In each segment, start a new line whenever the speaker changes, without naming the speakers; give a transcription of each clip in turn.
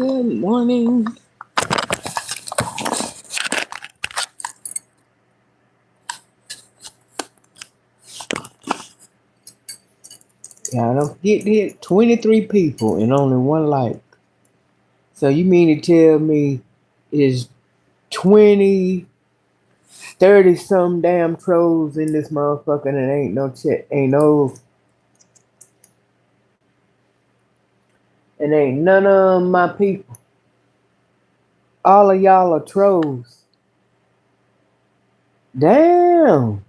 Good morning. Yeah, don't forget that 23 people and only one like. So you mean to tell me is 20, 30 some damn trolls in this motherfucker and ain't no chat, ain't none of my people. All of y'all are trolls. Damn.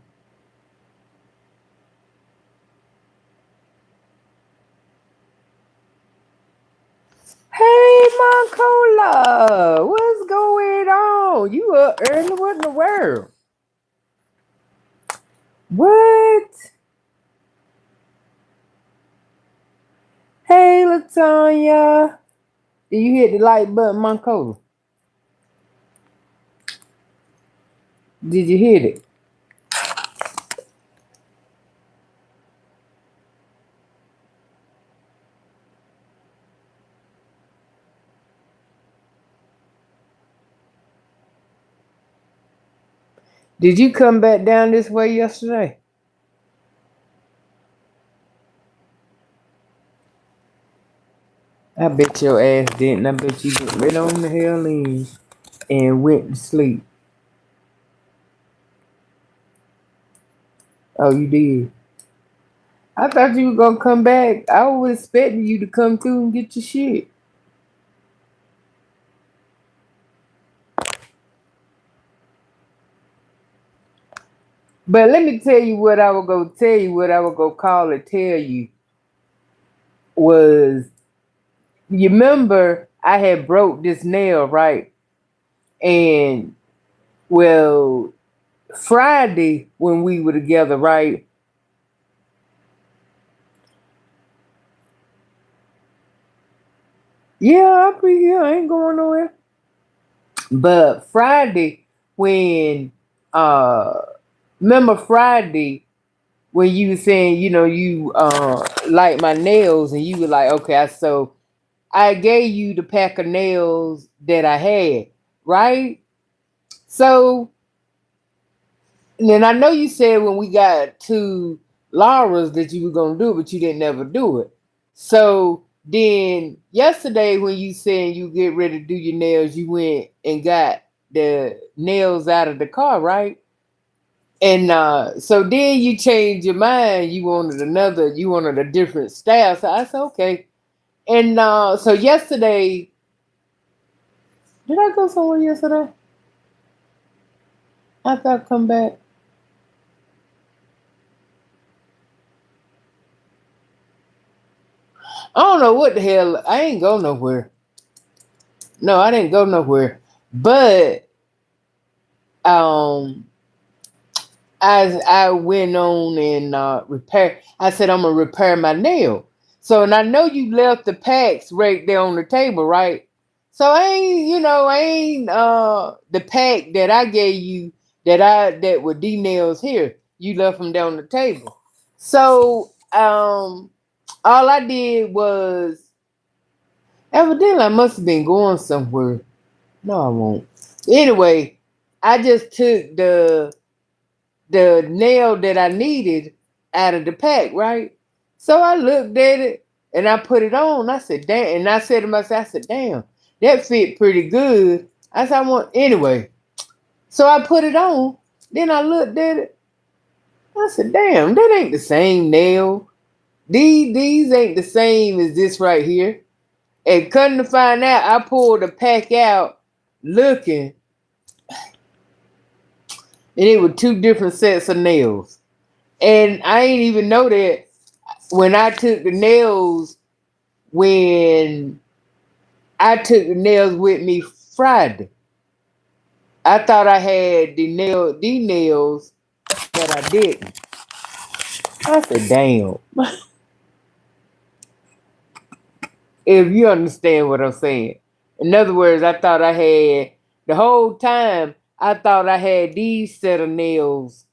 Hey, Moncola, what's going on? You up early? What in the world? What? Hey, Latonya. Did you hit the like button, Moncola? Did you hit it? Did you come back down this way yesterday? I bet your ass didn't. I bet you went right on the hell in and went to sleep. Oh, you did. I thought you were gonna come back. I was expecting you to come through and get your shit. But let me tell you what I was gonna tell you, what I was gonna call and tell you was, you remember I had broke this nail, right? And well, Friday when we were together, right? Yeah, I'll be here. I ain't going nowhere. But Friday, when uh remember Friday when you were saying, you like my nails and you were like, okay, so I gave you the pack of nails that I had, right? So then I know you said when we got to Laura's that you were gonna do it, but you didn't ever do it. So then yesterday when you said you get ready to do your nails, you went and got the nails out of the car, right? And so then you changed your mind. You wanted a different style. So I said, okay. And so yesterday, did I go somewhere yesterday? After I come back. I don't know what the hell. I ain't go nowhere. No, I didn't go nowhere. But um as I went on and I said I'm gonna repair my nail. So and I know you left the packs right there on the table, right? So I ain't the pack that I gave you that were D nails here. You left them down the table. So all I did was, evidently I must have been going somewhere. No, I won't. Anyway, I just took the nail that I needed out of the pack, right? So I looked at it and I put it on. I said, damn. And I said to myself, I said, damn, that fit pretty good. I said, I want, anyway. So I put it on. Then I looked at it. I said, damn, that ain't the same nail. These ain't the same as this right here. And couldn't to find out, I pulled the pack out looking, and it was two different sets of nails. And I ain't even know that when I took the nails, when I took the nails with me Friday. I thought I had the nails that I didn't. I said, damn. If you understand what I'm saying. In other words, I thought I had, the whole time, I thought I had these set of nails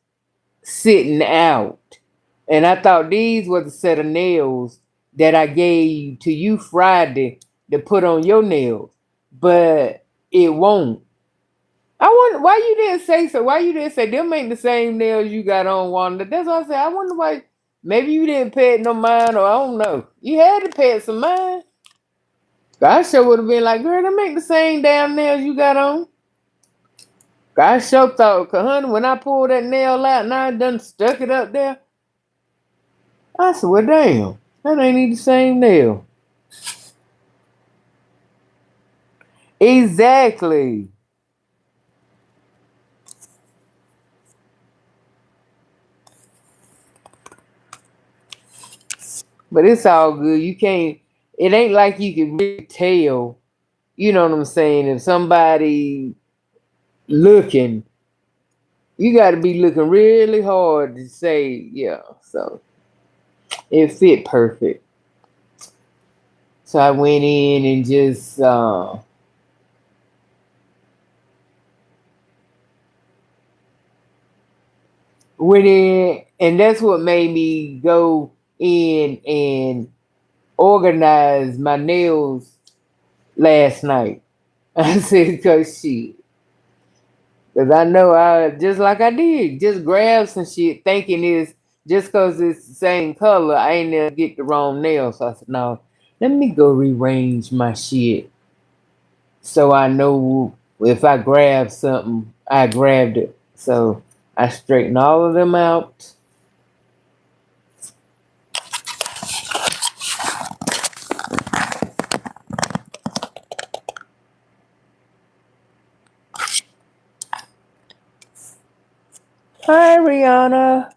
sitting out. And I thought these were the set of nails that I gave to you Friday to put on your nails, but it won't. I wonder why you didn't say so. Why you didn't say them ain't the same nails you got on, Wanda? That's what I said. I wonder why. Maybe you didn't pay it no mind, or I don't know. You had to pay it some mind. I sure would have been like, girl, them ain't the same damn nails you got on. I sure thought, cause honey, when I pulled that nail out and I done stuck it up there, I said, well, damn, that ain't even the same nail. Exactly. But it's all good. You can't. It ain't like you can really tell. You know what I'm saying? If somebody looking, you got to be looking really hard to say, yeah. So it fit perfect. So I went in and just went in, and that's what made me go in and organize my nails last night. I said, cause shit. Cause I know I just like I did, just grab some shit thinking it's just cause it's the same color, I ain't never get the wrong nail. So I said, no, let me go rearrange my shit so I know if I grab something, I grabbed it. So I straightened all of them out. Hi Rihanna.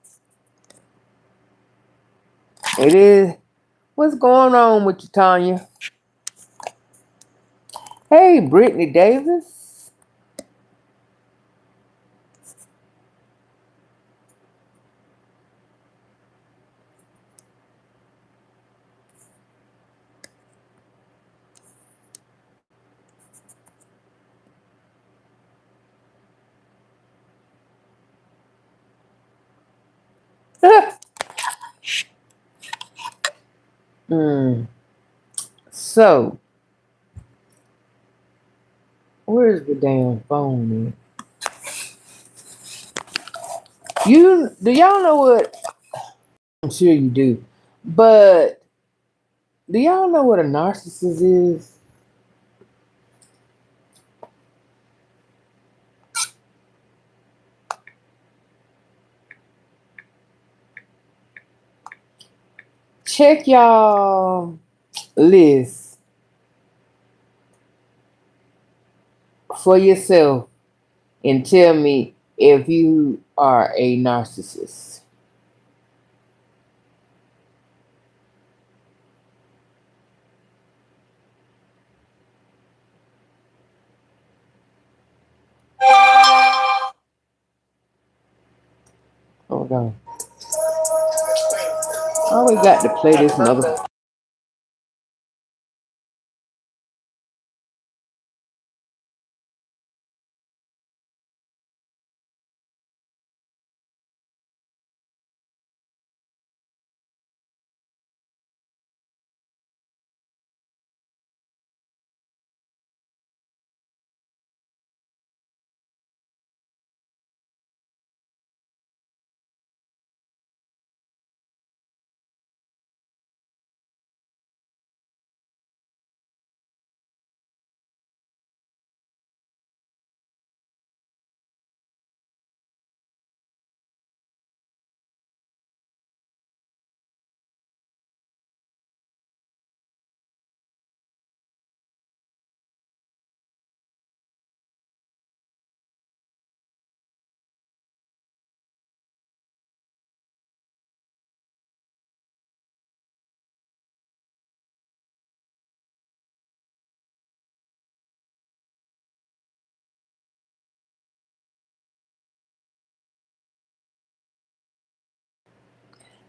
It is. What's going on with you, Tanya? Hey, Brittany Davis. mm. So, where's the damn phone at? You do y'all know what? I'm sure you do, but do y'all know what a narcissist is? Check y'all list for yourself and tell me if you are a narcissist. Hold on. Oh, we got to play this mother.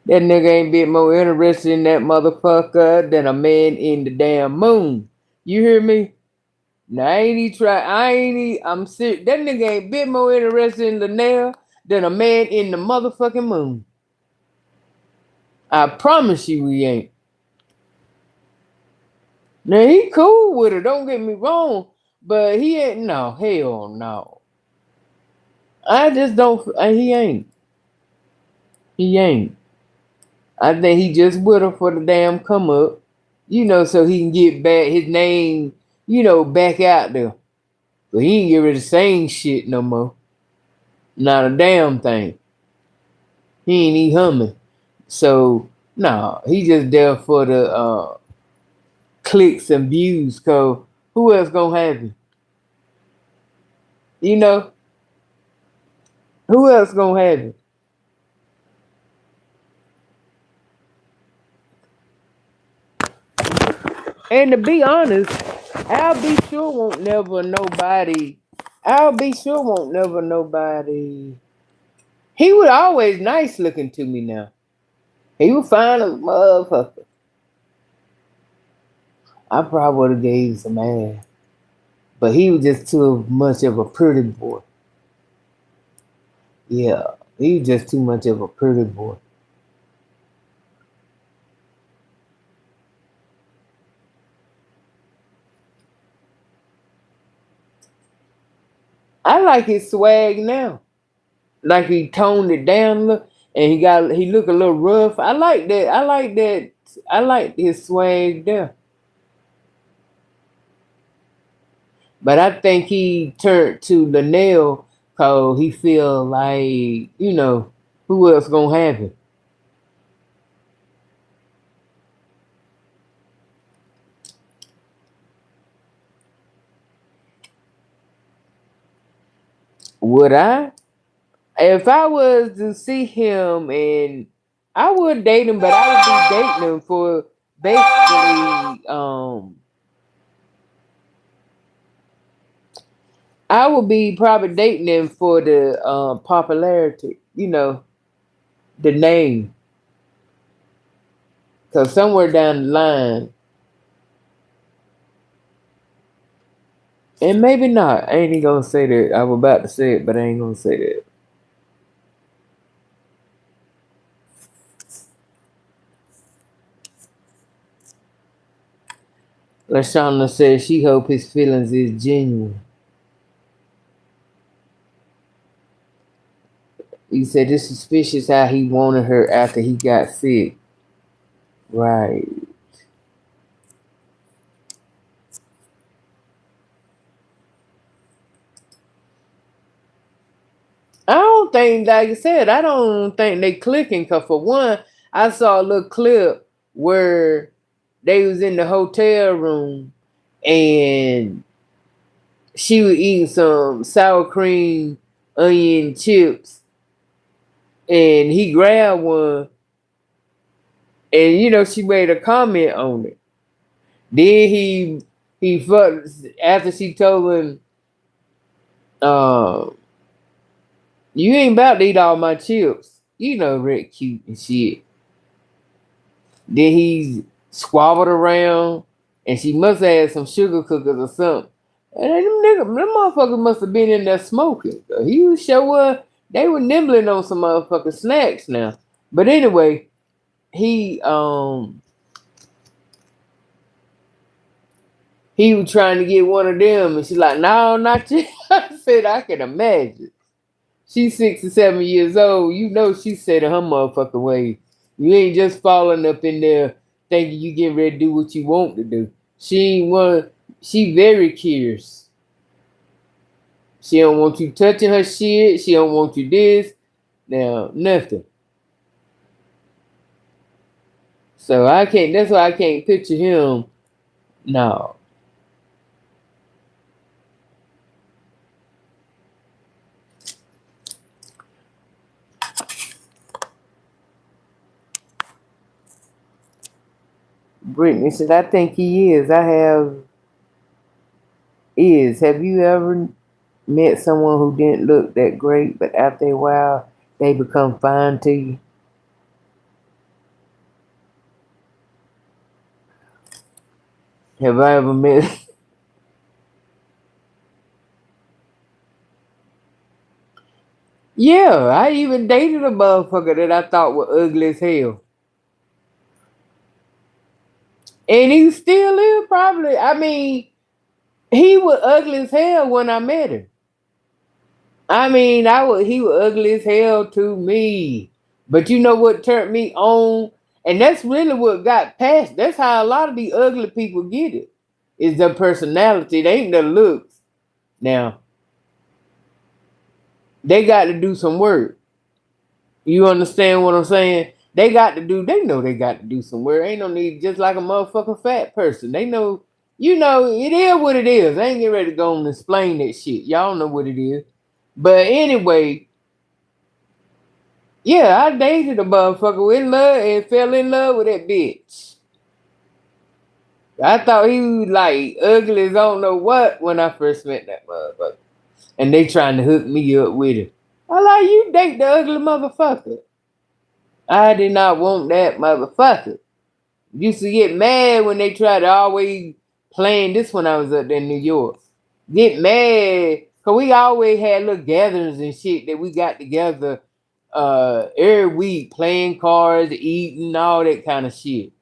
That nigga ain't been more interested in that motherfucker than a man in the damn moon. You hear me? Now I ain't he try. I ain't. I'm serious. That nigga ain't been more interested in the nail than a man in the motherfucking moon. I promise you, he ain't. Now he cool with her, don't get me wrong, but he ain't no hell no. I just don't. He ain't. He ain't. I think he just with her for the damn come up, so he can get back his name, back out there. But he ain't get rid of the same shit no more. Not a damn thing. He ain't even humming. So nah, he just there for the clicks and views. Cause who else gonna have him? You know, who else gonna have him? And to be honest, I'll be sure won't never nobody. I'll be sure won't never nobody. He was always nice looking to me now. He was fine as a motherfucker. I probably would have gave him some ass. But he was just too much of a pretty boy. Yeah, he was just too much of a pretty boy. I like his swag now. Like he toned it down a little, and he look a little rough. I like that. I like that. I like his swag there. But I think he turned to the nail cause he feel like, who else gonna have it? Would I? If I was to see him, and I would date him, but I would be dating him for basically I would be probably dating him for the popularity, the name. Cause somewhere down the line, and maybe not. I ain't even gonna say that. I was about to say it, but I ain't gonna say that. Lashana says she hope his feelings is genuine. He said it's suspicious how he wanted her after he got sick. Right. I don't think, like I said, I don't think they clicking. Cause for one, I saw a little clip where they was in the hotel room and she was eating some sour cream onion chips, and he grabbed one, and she made a comment on it. Then he fucked after she told him, uh, "You ain't about to eat all my chips." Red cute and shit. Then he squabbled around, and she must have had some sugar cookers or something. And them motherfuckers must have been in there smoking. He was sure they were nibbling on some motherfucking snacks now. But anyway, he he was trying to get one of them, and she's like, "No, not you." I said, "I can imagine." She's 67 years old. She said in her motherfucking way. You ain't just falling up in there thinking you getting ready to do what you want to do. She ain't one. She very curious. She don't want you touching her shit. She don't want you this. Now nothing. So I can't. That's why I can't picture him. No. Brittany said, I think he is. I have is. Have you ever met someone who didn't look that great, but after a while they become fine to you? Have I ever met? Yeah, I even dated a motherfucker that I thought was ugly as hell. And he still is probably. I mean, he was ugly as hell when I met him. I mean, he was ugly as hell to me. But you know what turned me on? And that's really what got past. That's how a lot of the ugly people get it. Is their personality. They ain't their looks. Now, they got to do some work. You understand what I'm saying? They know they got to do some work. Ain't no need, just like a motherfucking fat person. They know, it is what it is. I ain't getting ready to go and explain that shit. Y'all know what it is. But anyway, yeah, I dated a motherfucker in love and fell in love with that bitch. I thought he was like ugly as I don't know what when I first met that motherfucker. And they trying to hook me up with it. I like, you date the ugly motherfucker. I did not want that motherfucker. Used to get mad when they tried to always plan this when I was up there in New York. Get mad because we always had little gatherings and shit that we got together every week, playing cards, eating, all that kind of shit.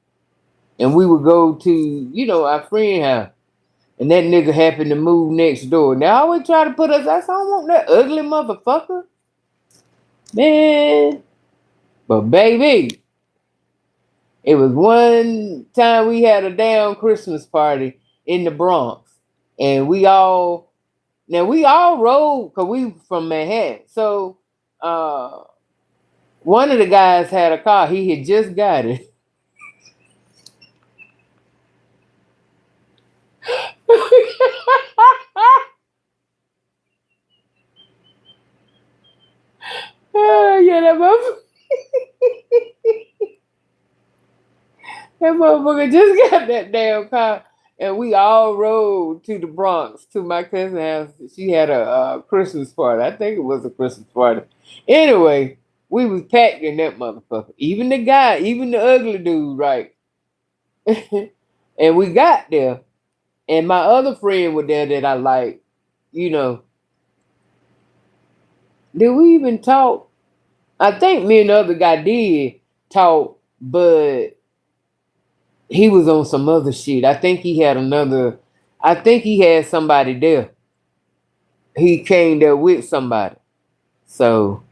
And we would go to, our friend house. And that nigga happened to move next door. Now I always try to put us, I don't want that ugly motherfucker. Man. But baby, it was one time we had a damn Christmas party in the Bronx. And we all rode because we from Manhattan. So one of the guys had a car. He had just got it. Yeah, that motherfucker just got that damn car. And we all rode to the Bronx to my cousin's house. She had a Christmas party. I think it was a Christmas party. Anyway, we was packed in that motherfucker. Even the guy, even the ugly dude, right? And we got there. And my other friend was there that I like, you know. Did we even talk? I think me and the other guy did talk, but he was on some other shit. I think he had somebody there. He came there with somebody. So,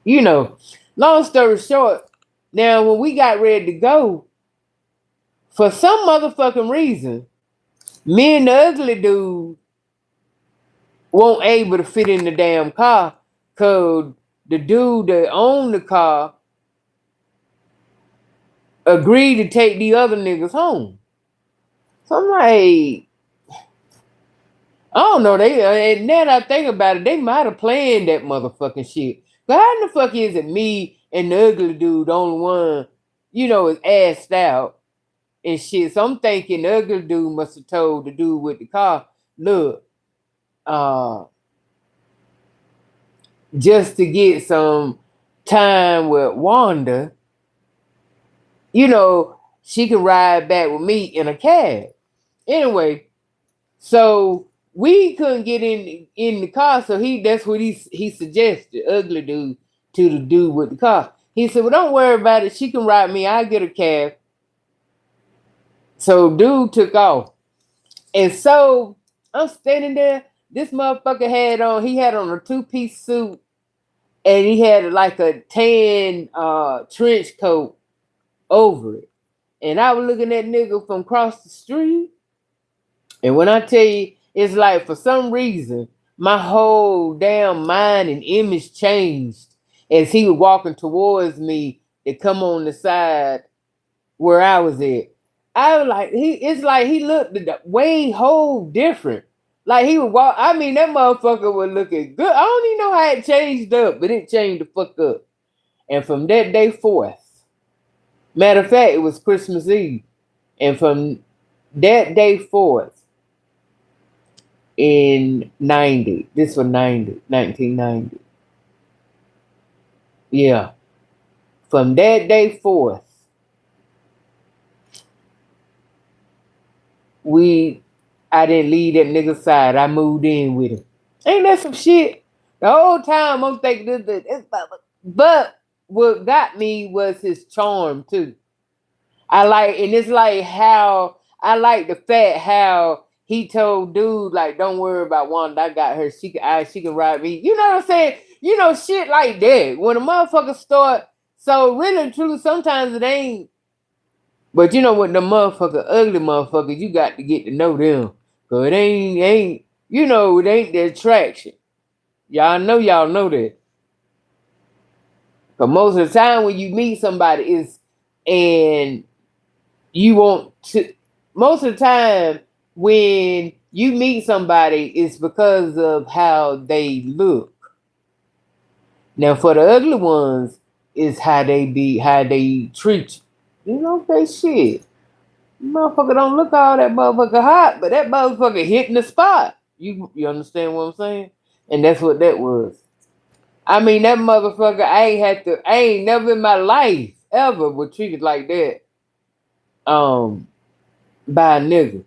you know, long story short, now when we got ready to go, for some motherfucking reason, me and the ugly dude weren't able to fit in the damn car because the dude that owned the car agreed to take the other niggas home. So I'm like, I don't know. And now that I think about it, they might have planned that motherfucking shit. But how in the fuck is it me and the ugly dude, the only one, is assed out and shit? So I'm thinking the ugly dude must have told the dude with the car, look, uh, just to get some time with Wanda, she can ride back with me in a cab. Anyway, so we couldn't get in the car, so that's what he suggested, ugly dude, to the dude with the car. He said, well, don't worry about it. She can ride me. I'll get a cab. So dude took off. And so I'm standing there. This motherfucker he had on a two-piece suit and he had like a tan trench coat over it. And I was looking at nigga from across the street. And when I tell you, it's like for some reason, my whole damn mind and image changed as he was walking towards me to come on the side where I was at. I was like, it's like he looked way whole different. Like he would walk, I mean, that motherfucker was looking good. I don't even know how it changed up, but it changed the fuck up. And from that day forth, matter of fact, it was Christmas Eve. And from that day forth, in 90. This was 1990. Yeah. From that day forth, I didn't leave that nigga's side. I moved in with him. Ain't that some shit? The whole time I'm thinking this, but what got me was his charm too. I like, and it's like how I like the fact how he told dude like, "Don't worry about Wanda. I got her. She can ride me." You know what I'm saying? You know, shit like that. When a motherfucker start, so really and truly, sometimes it ain't. But you know what, the motherfucker, ugly motherfuckers, you got to get to know them, cause it ain't. You know, it ain't the attraction. Y'all know that. Cause most of the time when you meet somebody is, and you want to, most of the time when you meet somebody it's because of how they look. Now for the ugly ones, is how they treat you. You know, they shit. Motherfucker don't look all that motherfucker hot, but that motherfucker hitting the spot. You understand what I'm saying? And that's what that was. I mean, that motherfucker, I ain't never in my life ever was treated like that. By a nigga.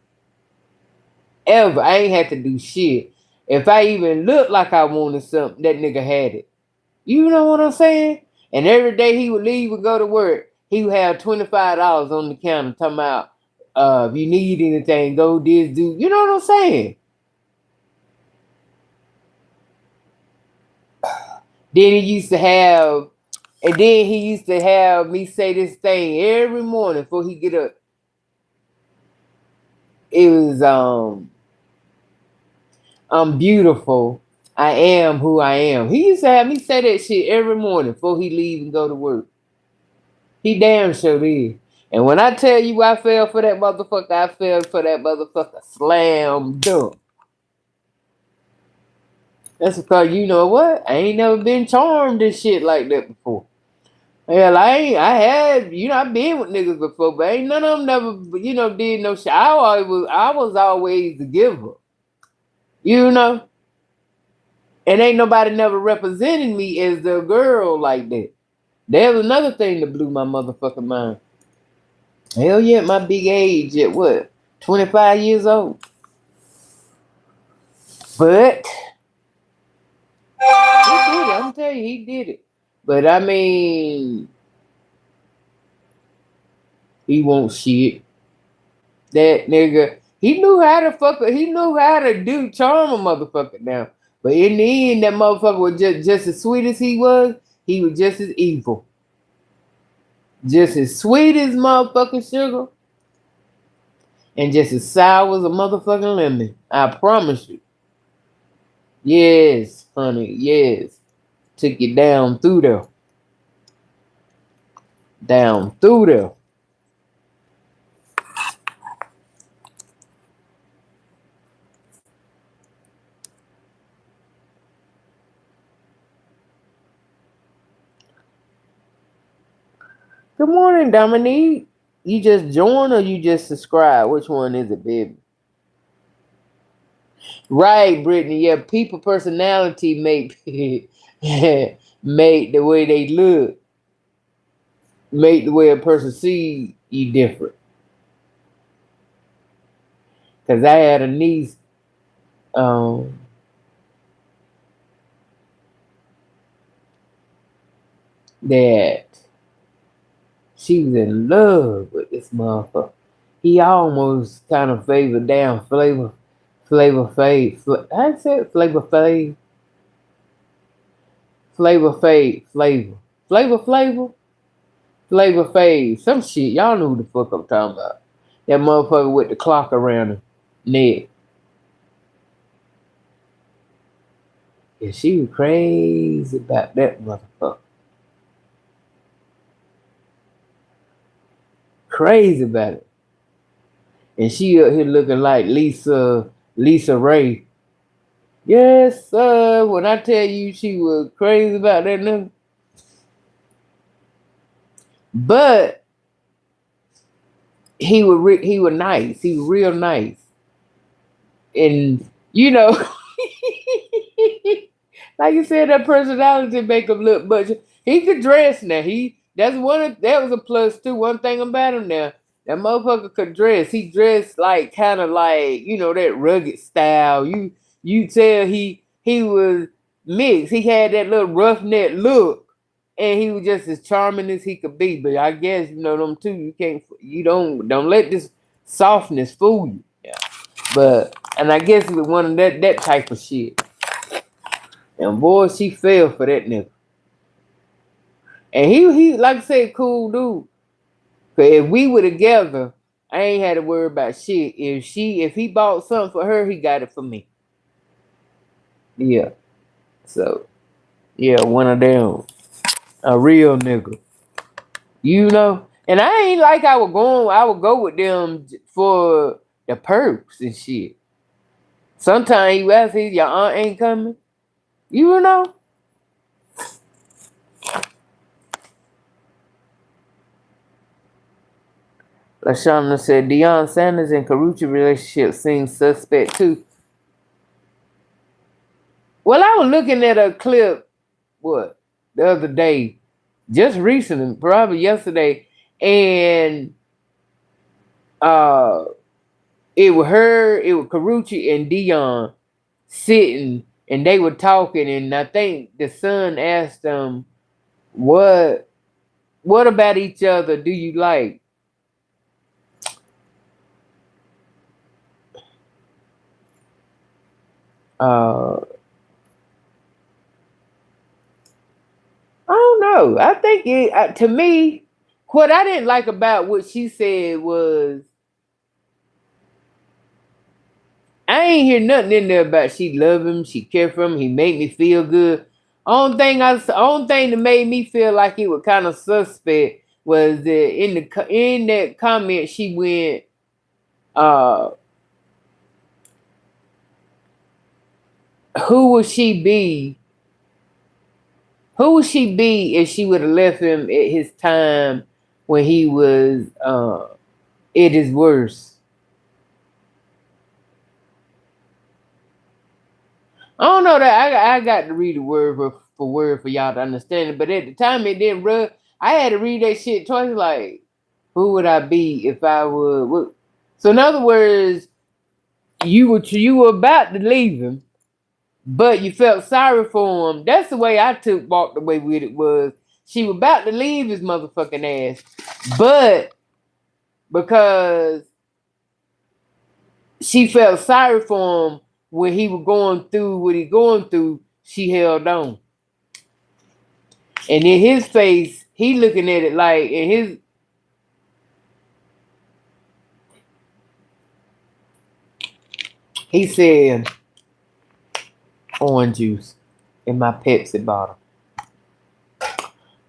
Ever. I ain't had to do shit. If I even looked like I wanted something, that nigga had it. You know what I'm saying? And every day he would leave and go to work, he would have $25 on the counter talking about, if you need anything, go this, do. You know what I'm saying? Then he used to have, and then he used to have me say this thing every morning before he get up. It was, I'm beautiful. I am who I am. He used to have me say that shit every morning before he leave and go to work. He damn sure did. And when I tell you I fell for that motherfucker, I fell for that motherfucker slam dunk. That's because you know what? I ain't never been charmed and shit like that before. Hell, I had, I've been with niggas before, but ain't none of them never, did no shit. I was always the giver. You know? And ain't nobody never represented me as the girl like that. There was another thing that blew my motherfucking mind. Hell yeah, my big age at what? 25 years old. But he did it. I'm telling you, he did it. But I mean, he won't shit. That nigga, he knew how to he knew how to do charm a motherfucker now. But in the end, that motherfucker was just as sweet as he was just as evil. Just as sweet as motherfucking sugar and just as sour as a motherfucking lemon. I promise you. Yes, honey, yes. Took you down through there. Down through there. Good morning, Dominique. You just joined or you just subscribe? Which one is it, baby? Right, Brittany. Yeah, people personality make make the way they look, make the way a person see you different. Cause I had a niece, um, that she was in love with this motherfucker. He almost kind of favored down Flavor Fave. I said Flavor Fave. Flavor Fave. Flavor Fave. Some shit. Y'all know who the fuck I'm talking about. That motherfucker with the clock around her neck. Yeah, she was crazy about that motherfucker. Crazy about it. And she up here looking like Lisa Ray. Yes, sir. When I tell you she was crazy about that nigga. But he was nice. He was real nice. And like you said, that personality make him look much. He could dress now. That was a plus too. One thing about him now, that motherfucker could dress. He dressed like kind of like that rugged style. You tell he was mixed. He had that little roughneck look, and he was just as charming as he could be. But I guess them two. You don't let this softness fool you. Yeah. But and I guess it was one of that type of shit. And boy, she fell for that nigga. And he like I said, cool dude. Cause if we were together, I ain't had to worry about shit. If he bought something for her, he got it for me. Yeah. So yeah, one of them. A real nigga. And I ain't like I would go with them for the perks and shit. Sometimes you ask if your aunt ain't coming. You know? LaShawna said Deion Sanders and Karuchi relationship seems suspect too. Well, I was looking at a clip, the other day, just recently, probably yesterday, and uh it was Karuchi and Dion sitting and they were talking, and I think the son asked them, what about each other do you like? Uh I don't know. I think to me, what I didn't like about what she said was I ain't hear nothing in there about she love him, she care for him, he made me feel good. Only thing that made me feel like it was kind of suspect was that in that comment she went, uh, who would she be? Who would she be if she would have left him at his time when he was at his worst? I don't know that I got to read it word for word for y'all to understand it, but at the time it didn't rub. I had to read that shit twice. Like, who would I be if I would? So in other words, you were about to leave him, but you felt sorry for him. That's the way I walked away with it. Was she was about to leave his motherfucking ass, but because she felt sorry for him when he was going through what he going through, she held on. And in his face, he looking at it like he said orange juice in my Pepsi bottle.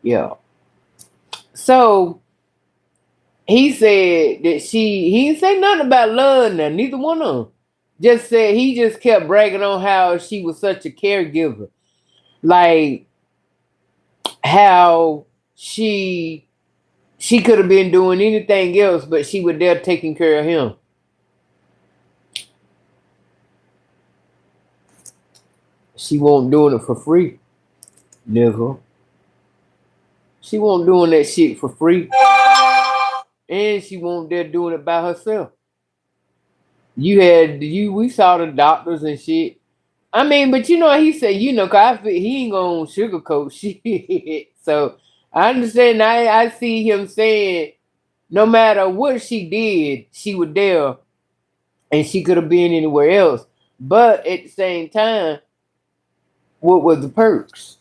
Yeah. So he said that he didn't say nothing about love now, neither one of them. Just said he just kept bragging on how she was such a caregiver. Like how she could have been doing anything else, but she was there taking care of him. She won't doing it for free, nigga. She won't doing that shit for free. And she won't there doing it by herself. We saw the doctors and shit. I mean, but he said, cause he ain't gonna sugarcoat shit. So I understand. I see him saying, no matter what she did, she was there, and she could have been anywhere else. But at the same time, what was the perks?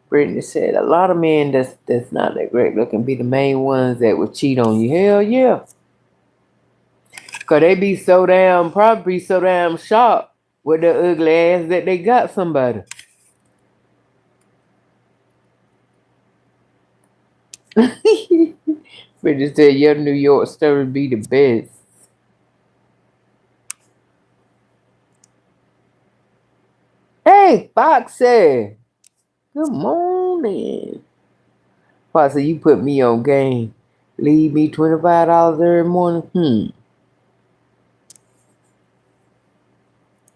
Brittany said, a lot of men that's not that great looking be the main ones that would cheat on you. Hell yeah. Cause they probably so damn shocked with their ugly ass that they got somebody. Brittany said, your New York story be the best. Hey, Foxy. Good morning. Foxy, you put me on game. Leave me $25 every morning.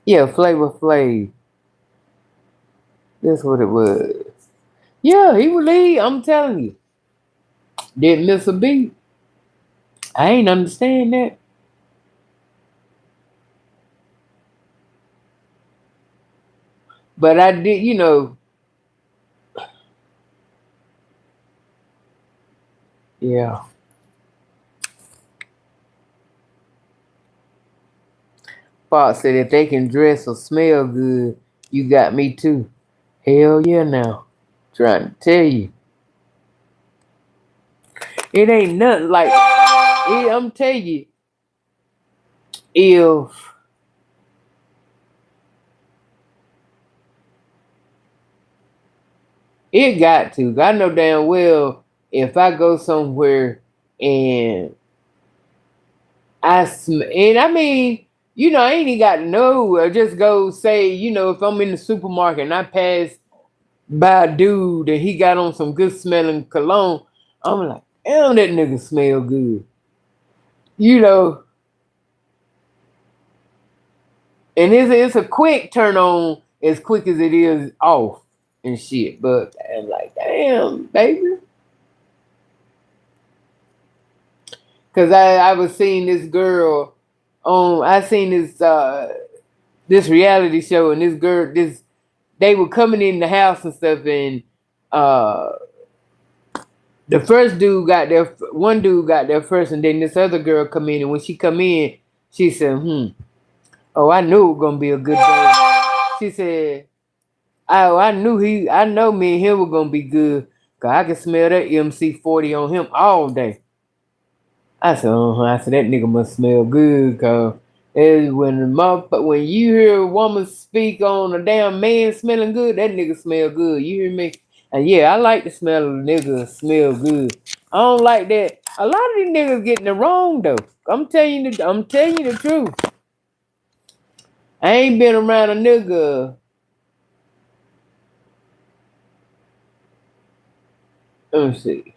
Yeah, Flavor Flav. That's what it was. Yeah, he would leave. I'm telling you. Didn't miss a beat. I ain't understand that. But I did, yeah. Fox said if they can dress or smell good, you got me too. Hell yeah now. Trying to tell you. It ain't nothing like I'm telling you, if it got to. I know damn well if I go somewhere and and I mean, I ain't even got to know. I just go say, if I'm in the supermarket and I pass by a dude and he got on some good smelling cologne, I'm like, damn, that nigga smell good. You know, and it's a quick turn on as quick as it is off and shit. But I'm like, damn, baby. Cause I was seeing this girl on I seen this reality show and this girl they were coming in the house and stuff and uh the first dude got there one dude got there first and then this other girl come in and when she come in she said, oh, I knew it was gonna be a good day. She said, oh, I know me and him were gonna be good. Cause I can smell that MC40 on him all day. I said, I said, that nigga must smell good, cause when you hear a woman speak on a damn man smelling good, that nigga smell good. You hear me? And yeah, I like the smell of a nigga smell good. I don't like that. A lot of these niggas getting it wrong though. I'm telling you the truth. I ain't been around a nigga. Let me see.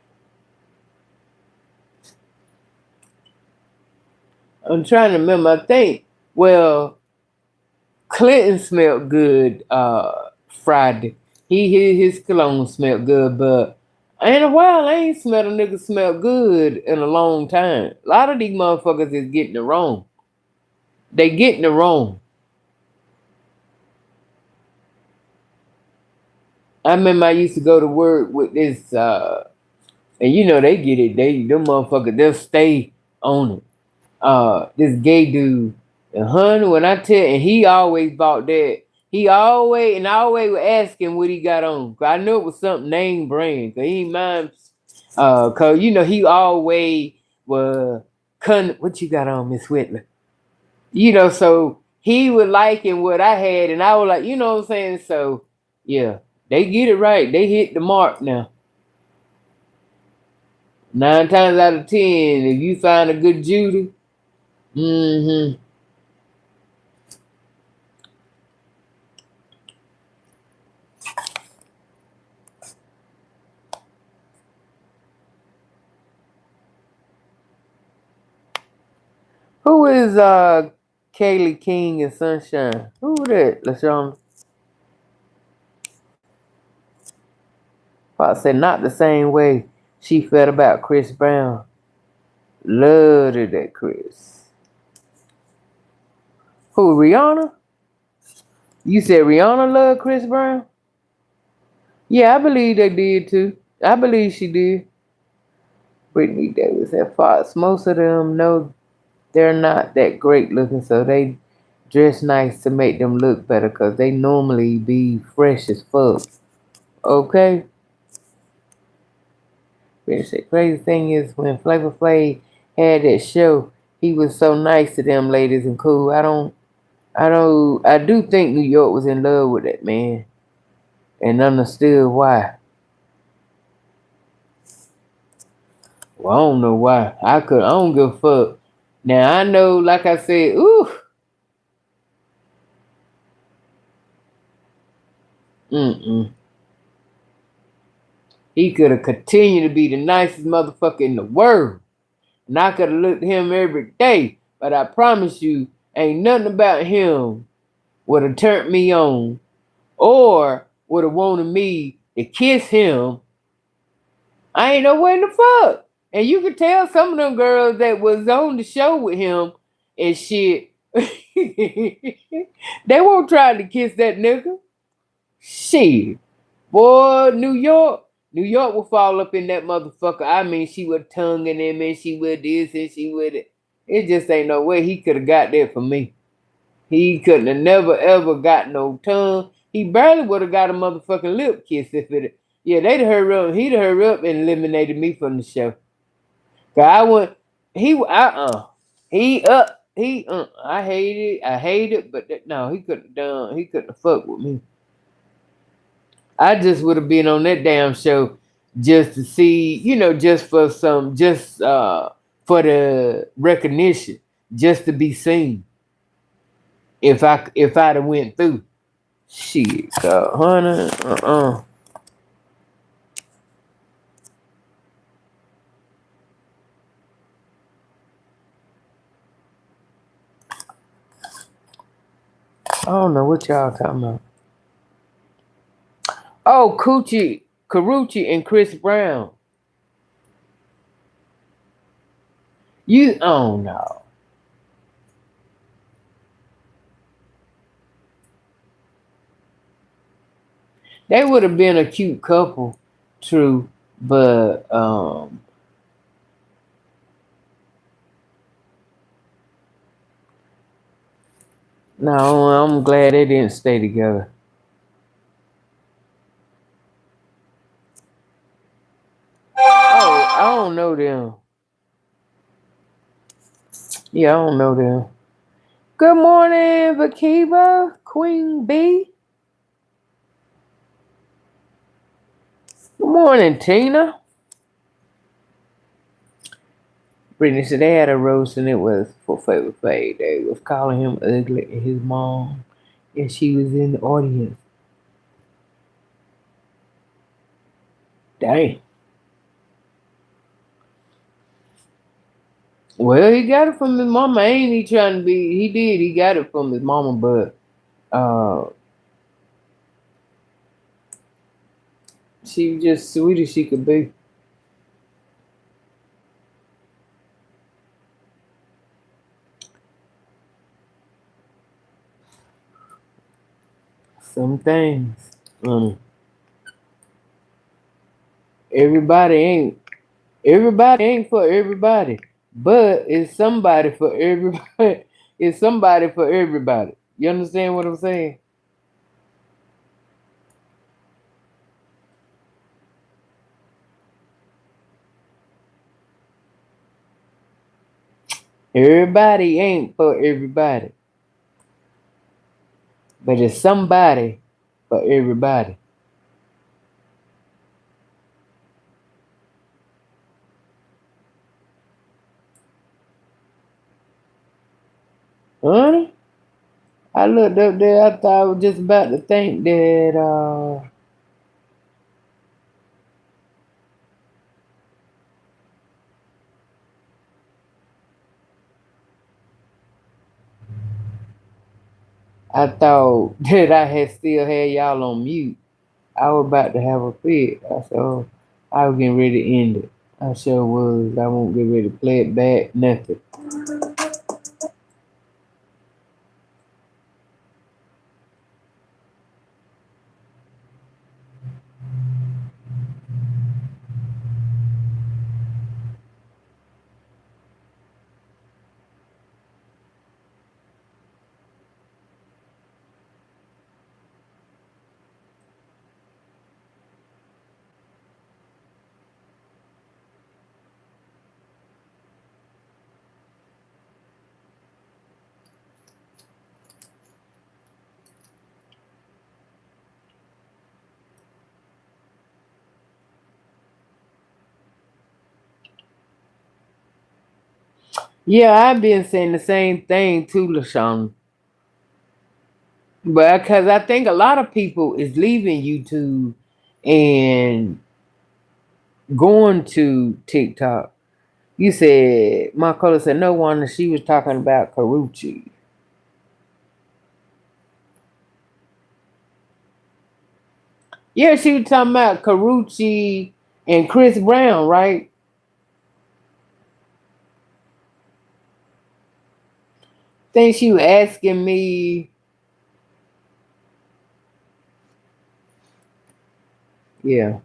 I'm trying to remember. I think. Well, Clinton smelled good Friday. His cologne smelled good, but in a while I ain't smelled a nigga smell good in a long time. A lot of these motherfuckers is getting it wrong. They getting it wrong. I remember I used to go to work with this and they get it, them motherfuckers, they'll stay on it. This gay dude. And honey, when I tell and he always bought that. I always would ask him what he got on. Cause I knew it was something name brand. Cause he ain't mind cause he always was what you got on, Miss Whitler? So he was liking what I had and I was like, you know what I'm saying? So yeah, they get it right. They hit the mark now. 9 times out of 10, if you find a good Judy, mm-hmm. Who is Kaylee King and Sunshine? Who that? Let's show them. I said not the same way she felt about Chris Brown. Loved that Chris. Who, Rihanna? You said Rihanna loved Chris Brown? Yeah, I believe they did too. I believe she did. Brittany Davis and Fox. Most of them know they're not that great looking, so they dress nice to make them look better because they normally be fresh as fuck. Okay? The crazy thing is when Flavor Flav had that show, he was so nice to them ladies and cool. I do think New York was in love with that man and understood why. Well, I don't know why. I don't give a fuck. Now I know, like I said, mm-mm. He could have continued to be the nicest motherfucker in the world. And I could have looked at him every day. But I promise you, ain't nothing about him would have turned me on or would have wanted me to kiss him. I ain't know when the fuck. And you could tell some of them girls that was on the show with him and shit. They won't try to kiss that nigga. Shit. Boy, New York will fall up in that motherfucker. I mean, she was tonguing him and she would this and she would it. It just ain't no way he could have got that for me. He couldn't have never ever got no tongue. He barely would have got a motherfucking lip kiss if it. Yeah, they'd hurry up. He'd hurry up and eliminated me from the show. 'Cause I went. He He I hate it. I hate it. But no, he couldn't have done. He couldn't have fucked with me. I just would have been on that damn show just to see, just for for the recognition, just to be seen. If I'd have went through, shit, honey, I don't know what y'all talking about. Oh, Carucci, and Chris Brown. Oh no, they would have been a cute couple, true, but no, I'm glad they didn't stay together. Oh, I don't know them. Yeah, I don't know them. Good morning, Vakiva, Queen B. Good morning, Tina. Brittany said they had a roast and it was for Favorite Fade. They was calling him ugly and his mom, and she was in the audience. Dang. Well, he got it from his mama. Ain't he trying to be? He did. He got it from his mama, but she was just sweet as she could be. Some things. Um, everybody ain't. Everybody ain't for everybody, but it's somebody for everybody. It's somebody for everybody. You understand what I'm saying? Everybody ain't for everybody, but it's somebody for everybody. Huh? I looked up there. I thought I was just about to think that I thought that I had still had y'all on mute. I was about to have a fit. I said, oh, I was getting ready to end it. I sure was. I won't get ready to play it back. Nothing. Yeah, I've been saying the same thing too, LaShawn. But because I think a lot of people is leaving YouTube and going to TikTok. You said my caller said no wonder she was talking about Karuchi. Yeah, she was talking about Karuchi and Chris Brown, right? Think she was asking me. Yeah.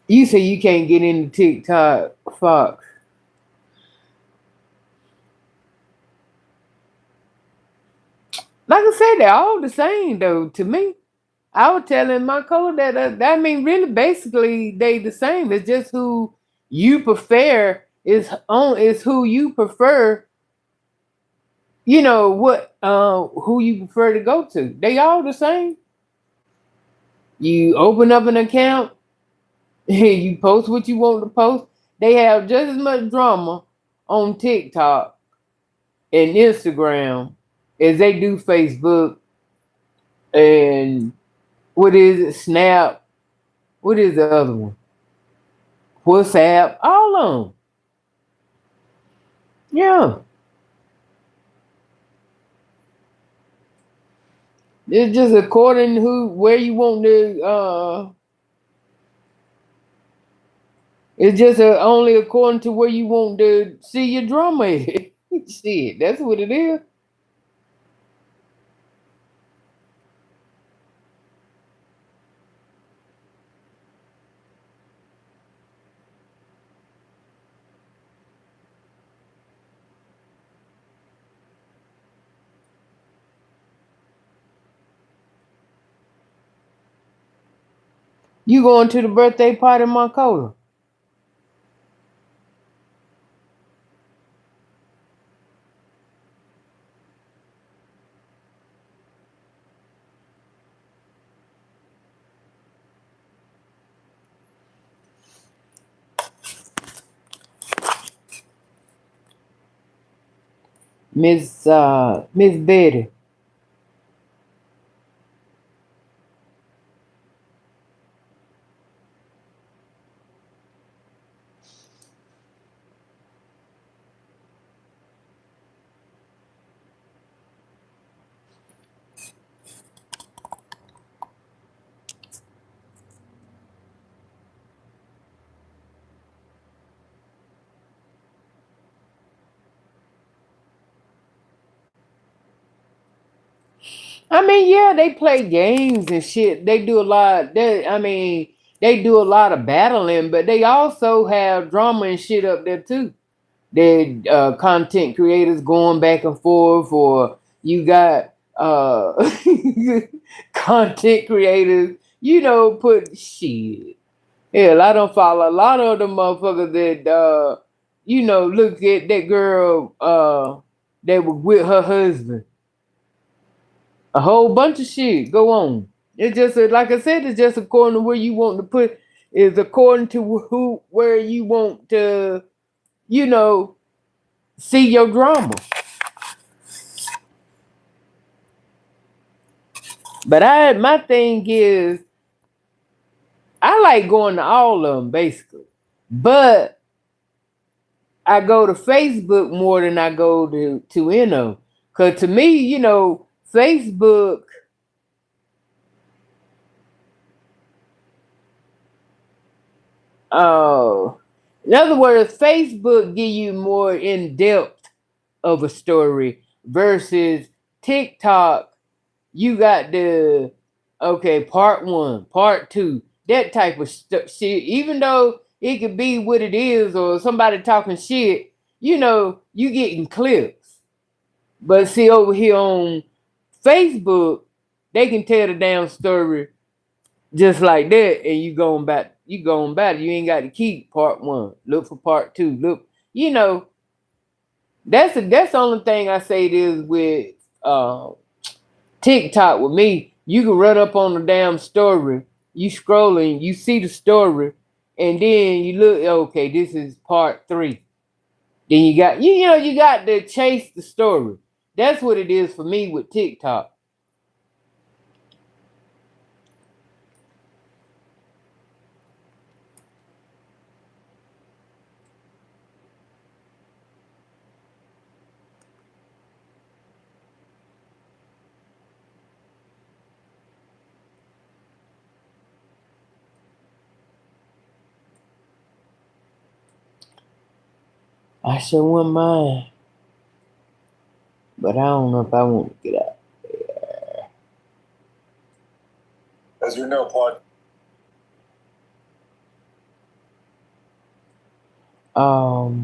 You say you can't get into TikTok, Fox. Like I said, they're all the same though to me. I was telling my co that I mean, really, basically, they the same. It's just who you prefer is who you prefer. You know what? Who you prefer to go to? They all the same. You open up an account, you post what you want to post. They have just as much drama on TikTok and Instagram as they do Facebook and what is it? Snap. What is the other one? WhatsApp. All of them. Yeah. It's just according who where you want to. It's just only according to where you want to see your drama at. Shit, that's what it is. You going to the birthday party, Marcola? Miss Betty. I mean, yeah, they play games and shit. They do a lot. I mean, they do a lot of battling, but they also have drama and shit up there too. They content creators going back and forth, or you got content creators, put shit. Hell, I don't follow a lot of them motherfuckers that look at that girl that was with her husband. A whole bunch of shit go on. It's just like I said, it's just according to where you want to put. Is according to who where you want to, you know, see your drama. But my thing is, I like going to all of them basically, but I go to Facebook more than I go to NO. Cause to me, Facebook. Oh, in other words, Facebook give you more in depth of a story versus TikTok. You got the okay part one, part two, that type of shit. Even though it could be what it is or somebody talking shit, you getting clips. But see over here on Facebook, they can tell the damn story just like that, and you going back. You ain't got to keep part one. Look for part two. Look, you know that's the only thing I say it is with uh, TikTok with me. You can run up on the damn story. You scrolling, you see the story, and then you look. Okay, this is part three. Then you got to chase the story. That's what it is for me with TikTok. I sure wouldn't mind, but I don't know if I want to get out.
As you know, Pod.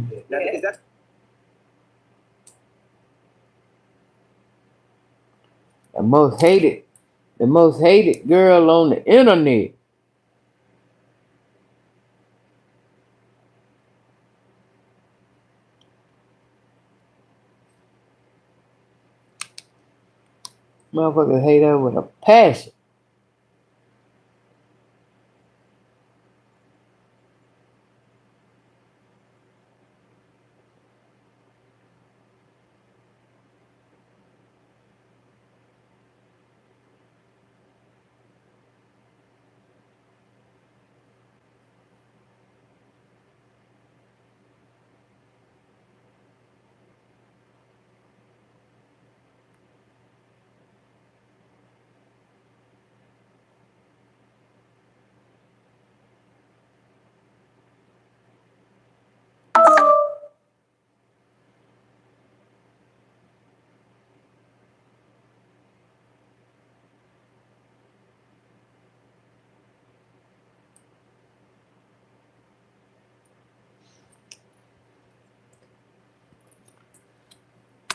Is that the most hated girl on the internet? Motherfuckers hate her with a passion.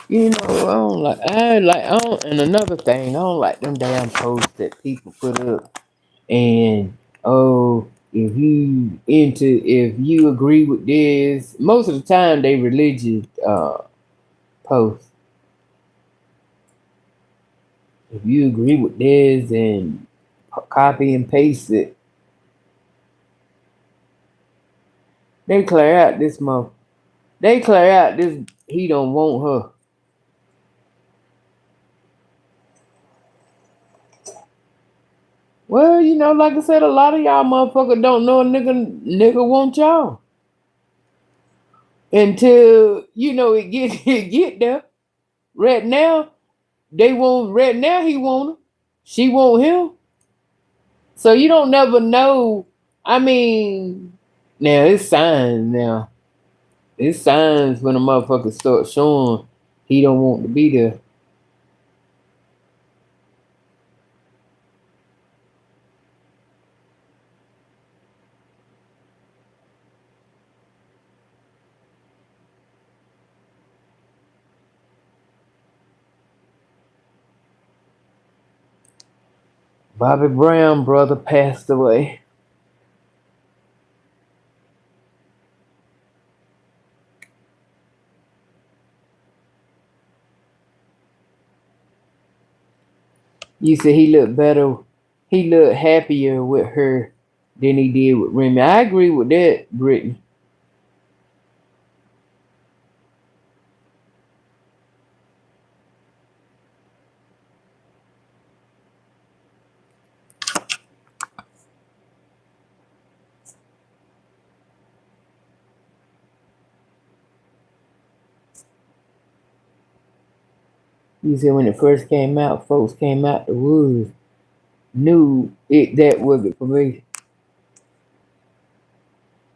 And another thing, I don't like them damn posts that people put up. And oh, if you agree with this, most of the time they religious posts. If you agree with this and copy and paste it, they clear out this month. They clear out this. He don't want her. Well, like I said, a lot of y'all motherfuckers don't know a nigga want y'all until it get it get there. Right now, they won't. Right now, he want her. She want him. So you don't never know. I mean, now it's signs. Now it's signs when a motherfucker start showing he don't want to be there. Bobby Brown brother passed away. You said he looked better. He looked happier with her than he did with Remy. I agree with that, Brittany. You said when it first came out, folks came out the woods, knew it that wasn't for me.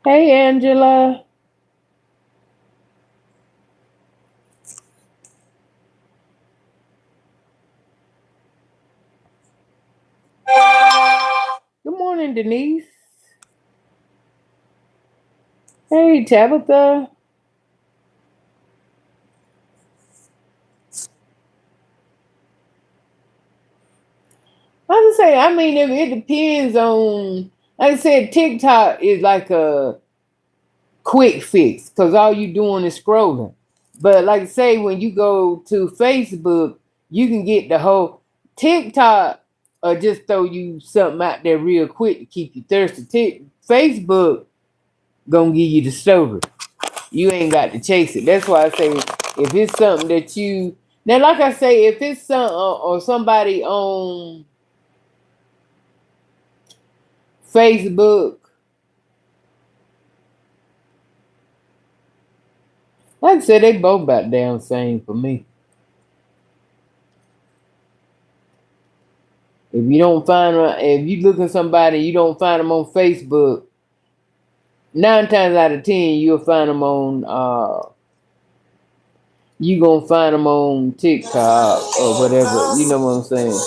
Hey, Angela. Good morning, Denise. Hey, Tabitha. I was say, I mean, it depends on. Like I said, TikTok is like a quick fix because all you doing is scrolling. But like I say, when you go to Facebook, you can get the whole TikTok or just throw you something out there real quick to keep you thirsty. Facebook gonna give you the story. You ain't got to chase it. That's why I say if it's something that you now, like I say, if it's some or somebody on Facebook, like I said, they both about damn same for me. If you don't find them, if you look at somebody, you don't find them on Facebook. 9 times out of 10, you'll find them on. You gonna find them on TikTok or whatever. You know what I'm saying?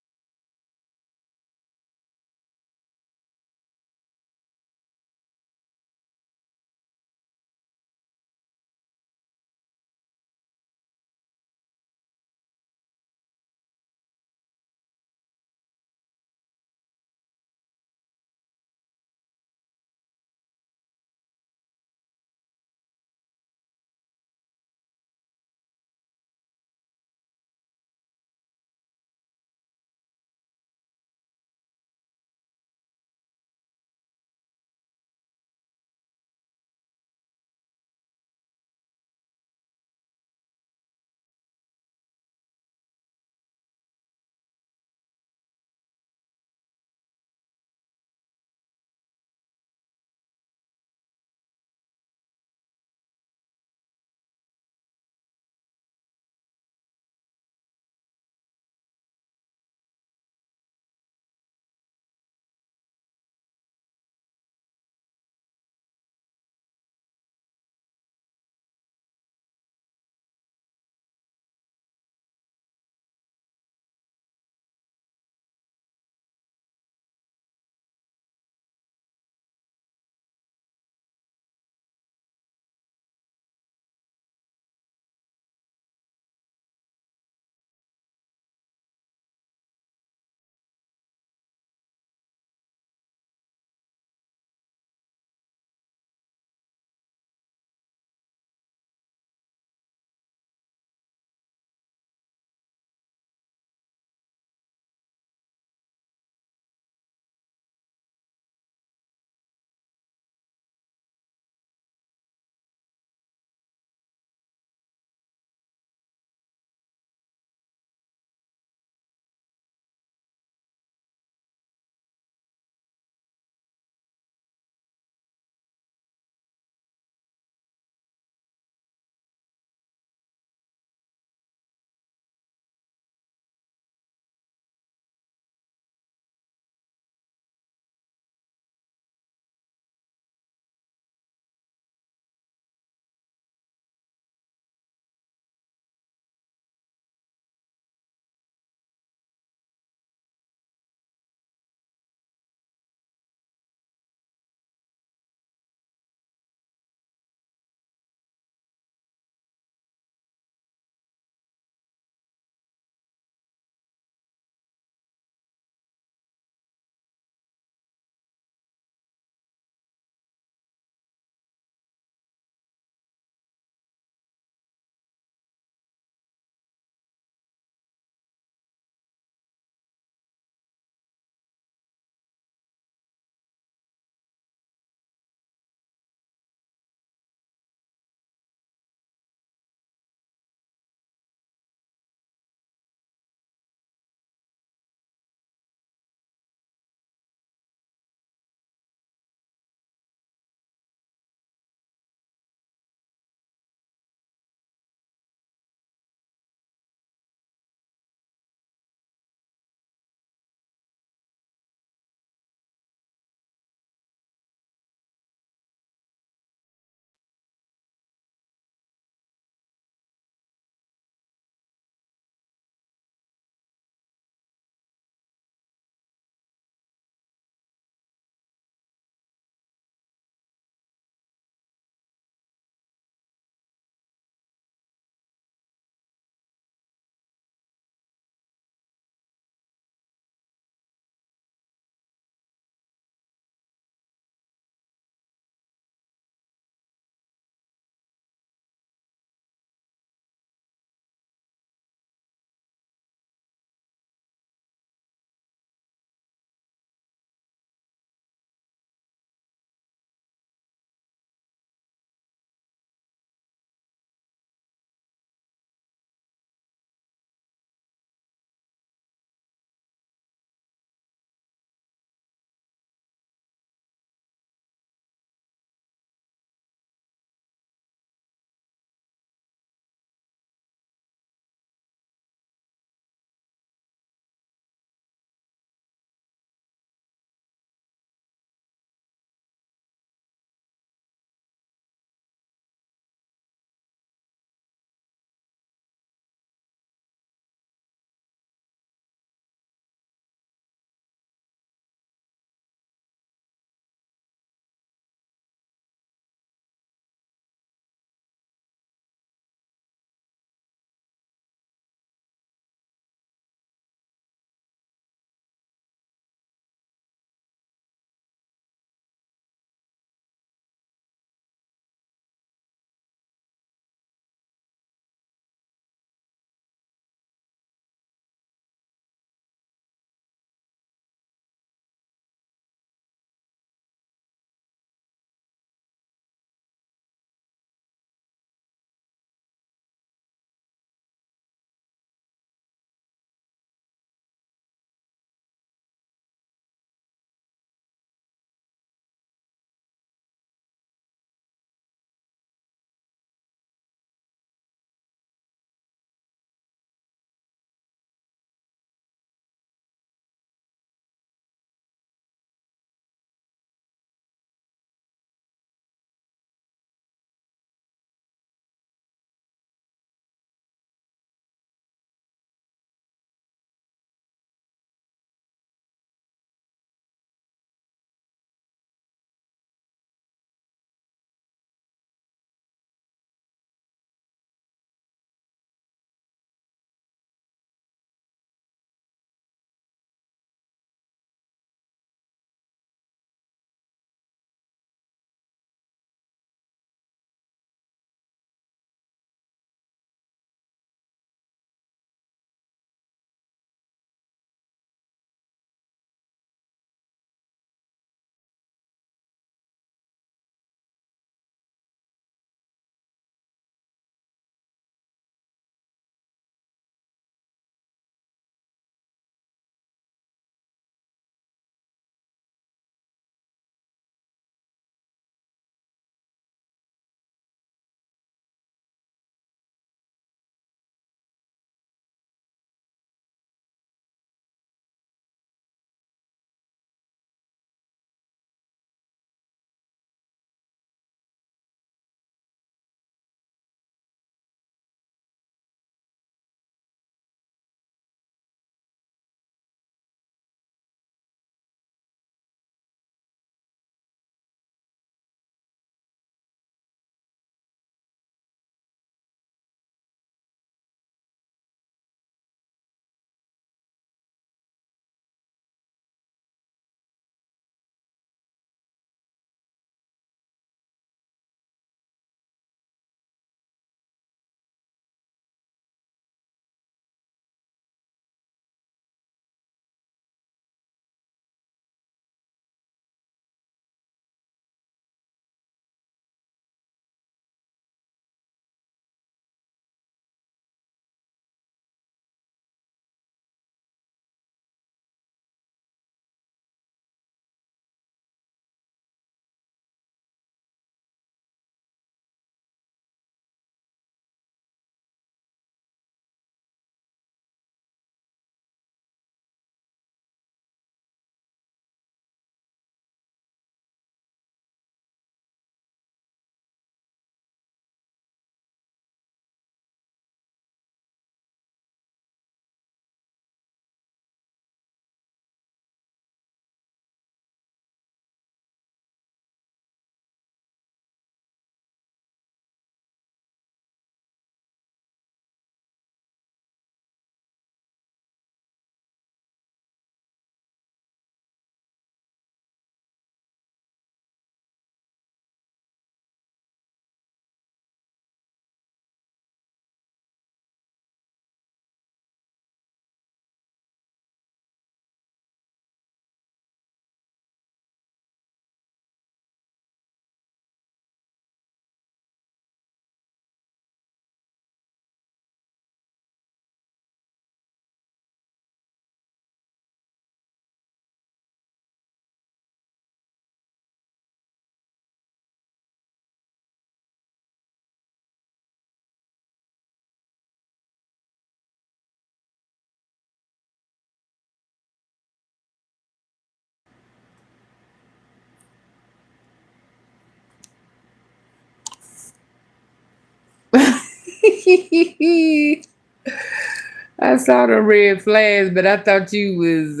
I saw the red flags, but I thought you was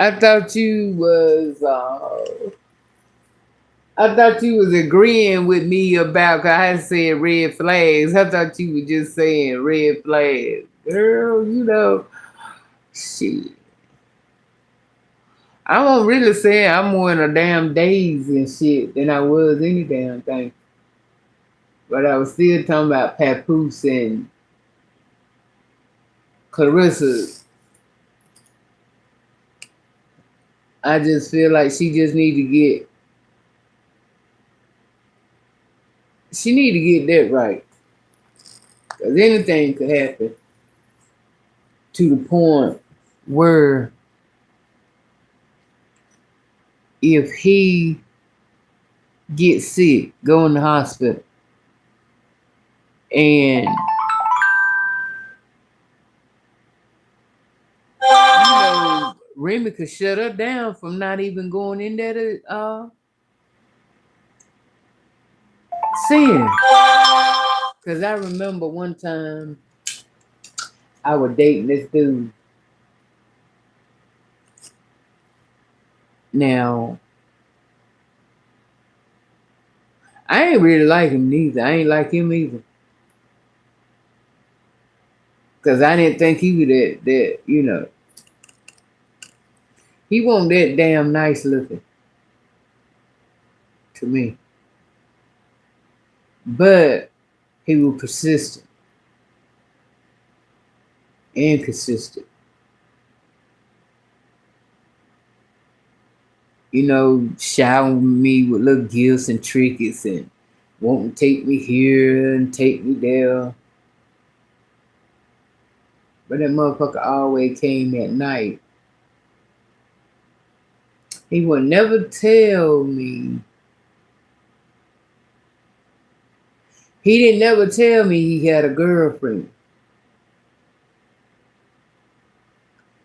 I thought you was agreeing with me about, cause I had said red flags. I thought you were just saying red flags. Girl, shit. I'm really saying I'm more in a damn daze and shit than I was any damn thing. But I was still talking about Papoose and Clarissa. I just feel like she need to get that right. Cause anything could happen to the point where if he gets sick, go in the hospital, and Remy could shut her down from not even going in there to sin. Cause I remember one time I was dating this dude. Now I ain't really like him neither. I ain't like him either. Cause I didn't think he was that. He wasn't that damn nice looking to me. But he was persistent and consistent. Showering me with little gifts and trinkets and wanting to take me here and take me there. But that motherfucker always came at night. He would never tell me. He didn't never tell me he had a girlfriend.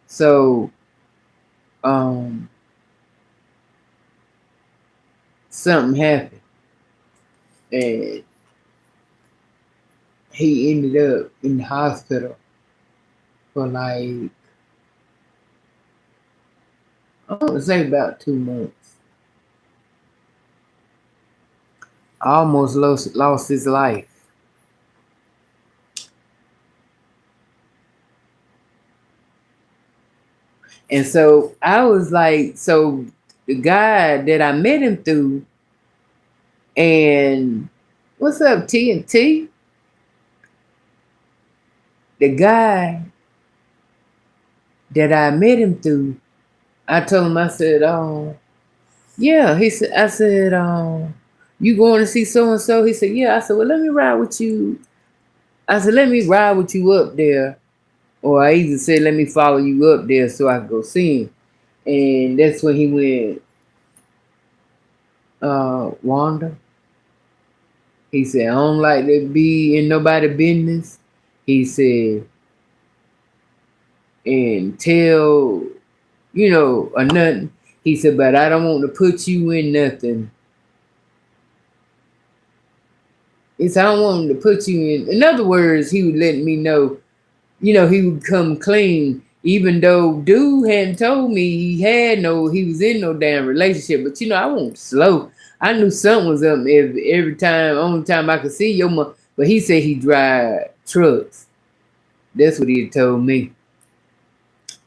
So, something happened. And he ended up in the hospital for like, I want to say about 2 months. Almost lost his life. And so I was like, so the guy that I met him through, and what's up, TNT? The guy that I met him through, I told him, I said, yeah. I said, you going to see so and so? He said, yeah. I said, well, let me ride with you. I said, let me ride with you up there. Or I either said, let me follow you up there so I can go see him. And that's when he went, Wanda. He said, I don't like to be in nobody's business. He said, and tell, or nothing. He said, but I don't want to put you in nothing. He said, I don't want him to put you in. In other words, he would let me know, he would come clean, even though dude hadn't told me he was in no damn relationship. But I won't slow. I knew something was up every time, only time I could see your mom. But he said he drive trucks. That's what he had told me.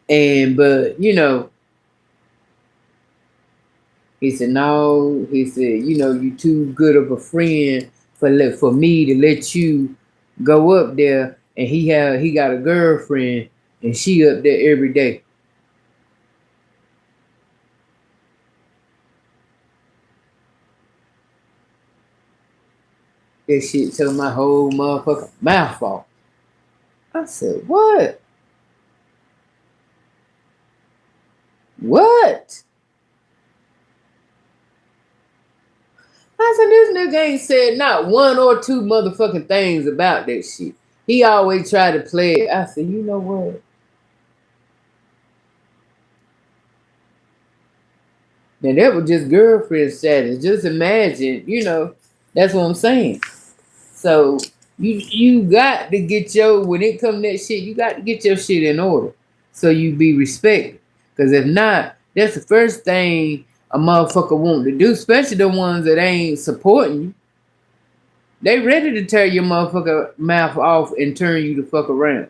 But he said, no, he said, you too good of a friend for me to let you go up there. And he got a girlfriend and she up there every day. That shit took my whole motherfucking mouth off. I said, what? What? I said, this nigga ain't said not one or two motherfucking things about that shit. He always tried to play it. I said, you know what? Now that was just girlfriend status. Just imagine, that's what I'm saying. So You got to get your when it come to that shit, you got to get your shit in order so you be respected. Cause if not, that's the first thing a motherfucker want to do, especially the ones that ain't supporting you. They ready to tear your motherfucker mouth off and turn you the fuck around.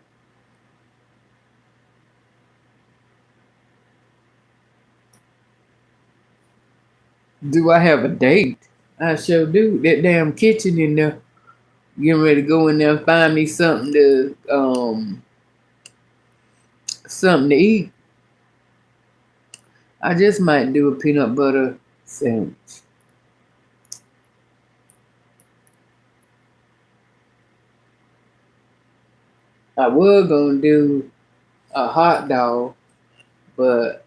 Do I have a date? I sure do. That damn kitchen in there. Getting ready to go in there and find me something to eat. I just might do a peanut butter sandwich. I was gonna do a hot dog, but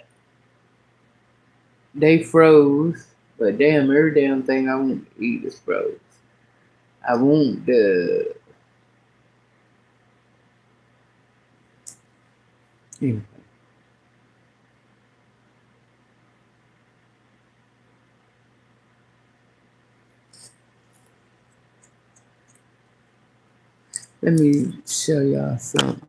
they froze. But damn, every damn thing I want to eat is froze. I want the. Anyway, let me show y'all something.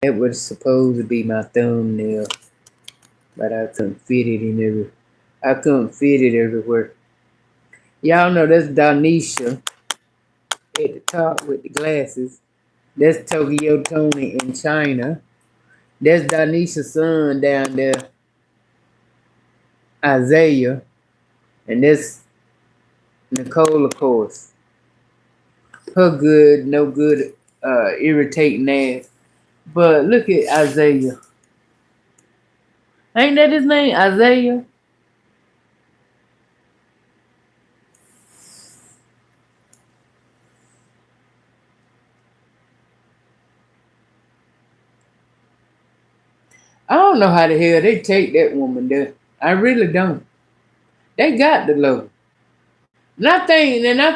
That was supposed to be my thumbnail, but I couldn't fit it in every. I couldn't fit it everywhere. Y'all know that's Donisha at the top with the glasses. That's Tokyo Tony in China. That's Donisha's son down there, Isaiah. And that's Nicole, of course. Her good, no good, irritating ass. But look at Isaiah. Ain't that his name? Isaiah? I don't know how the hell they take that woman there. I really don't. They got the love. And I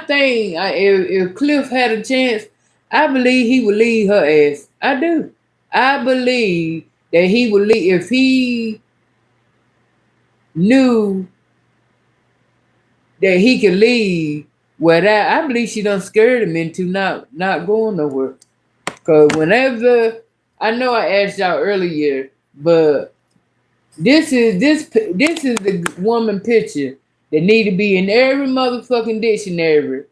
think if Cliff had a chance, I believe he would leave her ass. I do. I believe that he would leave if he knew that he could leave without. I believe she done scared him into not going nowhere. Cause whenever I know I asked y'all earlier, but this is the woman picture that need to be in every motherfucking dictionary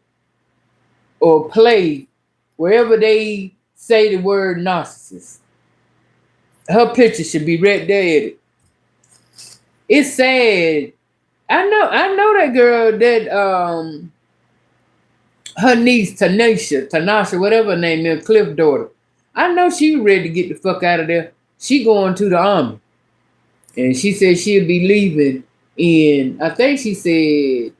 or play wherever they say the word narcissist. Her picture should be right there at it. It's sad. I know that girl that her niece Tanasha, whatever her name is, Cliff daughter. I know she was ready to get the fuck out of there. She going to the army. And she said she'll be leaving in, I think she said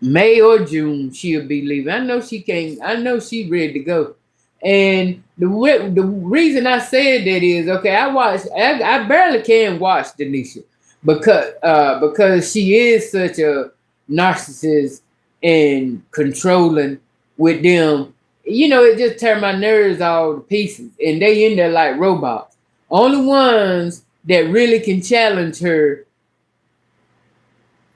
May or June she'll be leaving. I know she can't. I know she's ready to go. And the reason I said that is okay. I barely can watch Denisha because she is such a narcissist and controlling with them. You know, it just turned my nerves all to pieces. And they in there like robots. Only ones that really can challenge her,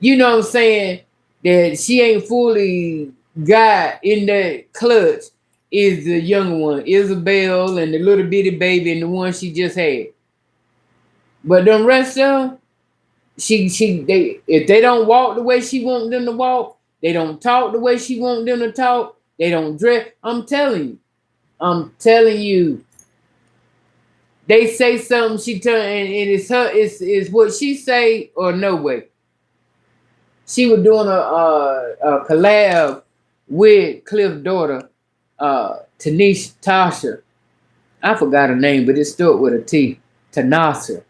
you know what I'm saying, that she ain't fully got in that clutch is the younger one, Isabel, and the little bitty baby, and the one she just had. But them rest of them, they if they don't walk the way she want them to walk, they don't talk the way she want them to talk, they don't dress. I'm telling you, they say something, she turn and it's her, it's what she say or no way. She was doing a collab with Cliff's daughter, Tasha. I forgot her name, but it started with a T. Tanasha.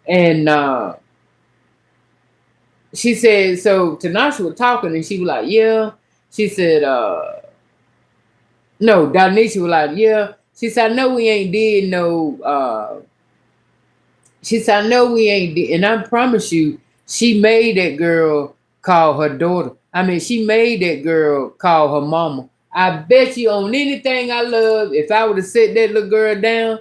And she said, so Tanasha was talking and she was like, yeah. She said, no, Danisha was like, yeah. She said, I know we ain't did no, she said, I know we ain't did, and I promise you, she made that girl call her daughter. I mean, she made that girl call her mama. I bet you on anything I love, if I would have set that little girl down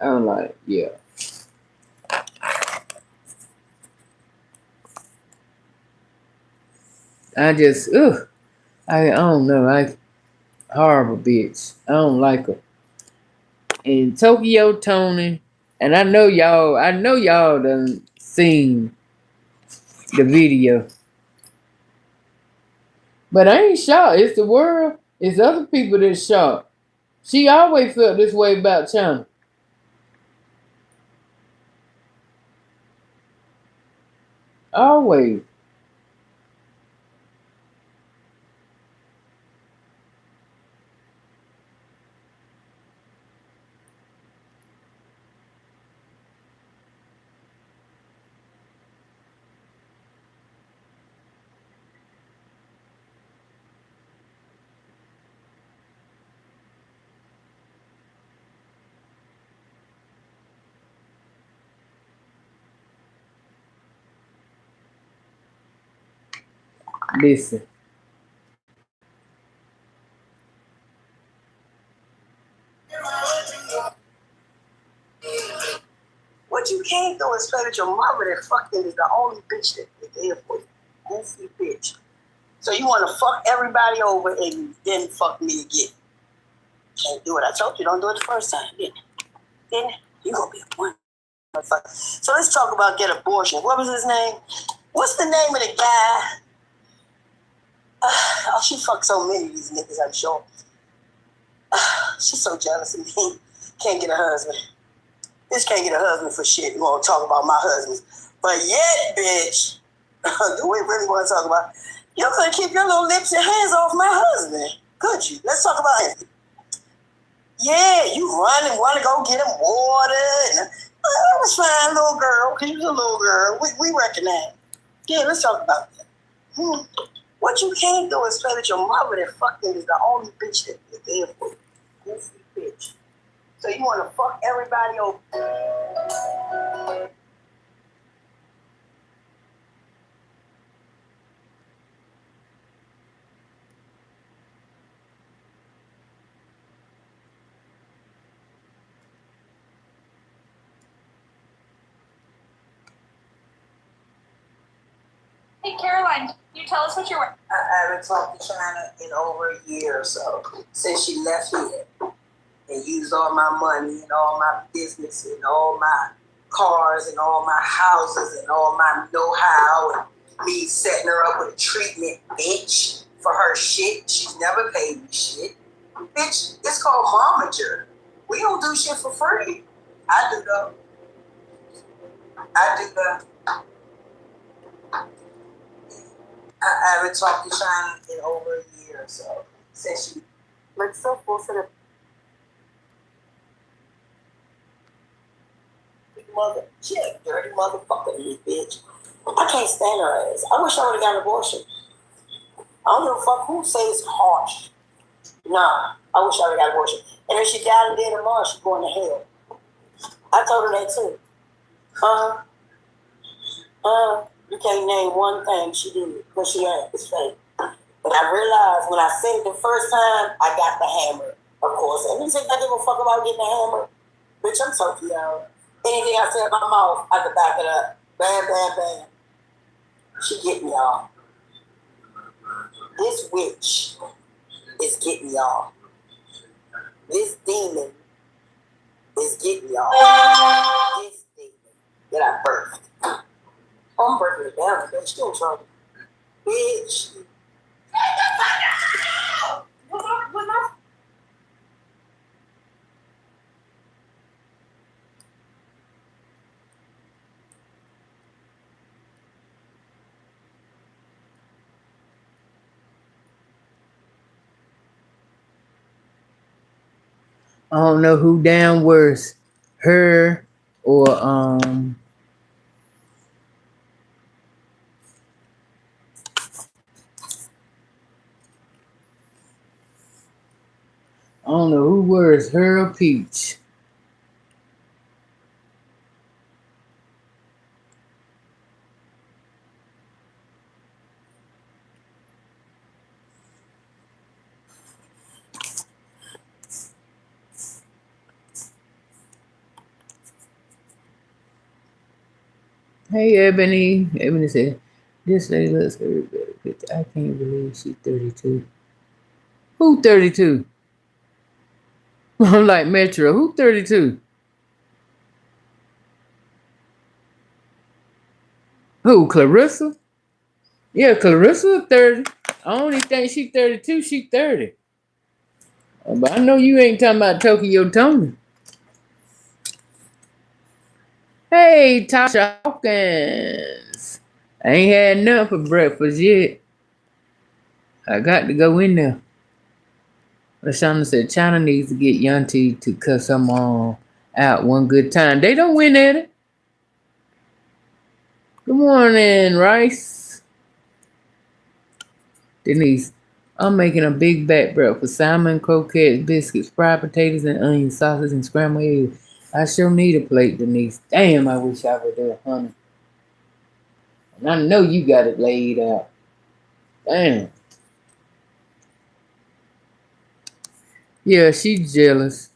I'm like, yeah. I just, ugh. I don't know. I horrible bitch. I don't like her. And Tokyo Tony, and I know y'all done seen the video. But I ain't shocked. It's the world. It's other people that's shocked. She always felt this way about China. Always. Listen.
What you can't do is play with your mother that fucking is the only bitch that is there for you. Goofy bitch. So you want to fuck everybody over and then fuck me again. Can't do it. I told you don't do it the first time, didn't you? Didn't you? You gonna be a one. So let's talk about get abortion. What was his name? What's the name of the guy? Oh, she fucked so many of these niggas, I'm sure. She's so jealous of me. Can't get a husband. Bitch can't get a husband for shit. You want to talk about my husbands. But yet, bitch, do we really want to talk about? You couldn't keep your little lips and hands off my husband, could you? Let's talk about him. Yeah, you run and want to go get him water. And, that was fine, little girl, because you was a little girl. We recognize. Yeah, let's talk about that. What you can't do is play with your mother that fucking is the only bitch that is there for you. Goofy bitch. So you want to fuck everybody over.
Hey, Caroline, can you tell us what you're wearing?
I haven't talked to China in over a year or so since she left here and used all my money and all my business and all my cars and all my houses and all my know-how and me setting her up with a treatment, bitch, for her shit. She's never paid me shit. Bitch, it's called momager. We don't do shit for free. I do though. I do though. I haven't talked to China in over a year or so since she. Let's so full to the mother. She a dirty motherfucker, you bitch. I can't stand her ass. I wish I would have got an abortion. I don't give a fuck who says harsh. Nah, I wish I would have got an abortion. And if she died and dead tomorrow, she's going to hell. I told her that too. You can't name one thing she did because she ain't. It's fake. But I realized when I said it the first time, I got the hammer, of course. And you think I give a fuck about getting the hammer? Bitch, I'm talking y'all. Anything I say in my mouth, I can back it up. Bam, bam, bam. She getting y'all. This witch is getting y'all. This demon is getting y'all. This demon that I birthed. I'm breaking it down, bitch. Still trouble. Bitch.
I don't know who down worse, her or I don't know who worse, her or Peach. Hey, Ebony. Ebony said, this lady looks very good. I can't believe she's 32. Who 32? I'm like, Metro. Who 32? Who, Clarissa? Yeah, Clarissa 30. I only think she 32. She 30. But I know you ain't talking about Tokyo Tony. Hey, Tasha Hawkins. I ain't had nothing for breakfast yet. I got to go in there. Lashana said China needs to get Yanti to cuss her mom out one good time. They don't win at it. Good morning, Rice. Denise, I'm making a big back breakfast. Salmon, croquettes, biscuits, fried potatoes, and onion sausage and scrambled eggs. I sure need a plate, Denise. Damn, I wish I were there, honey. And I know you got it laid out. Damn. Yeah, she's jealous.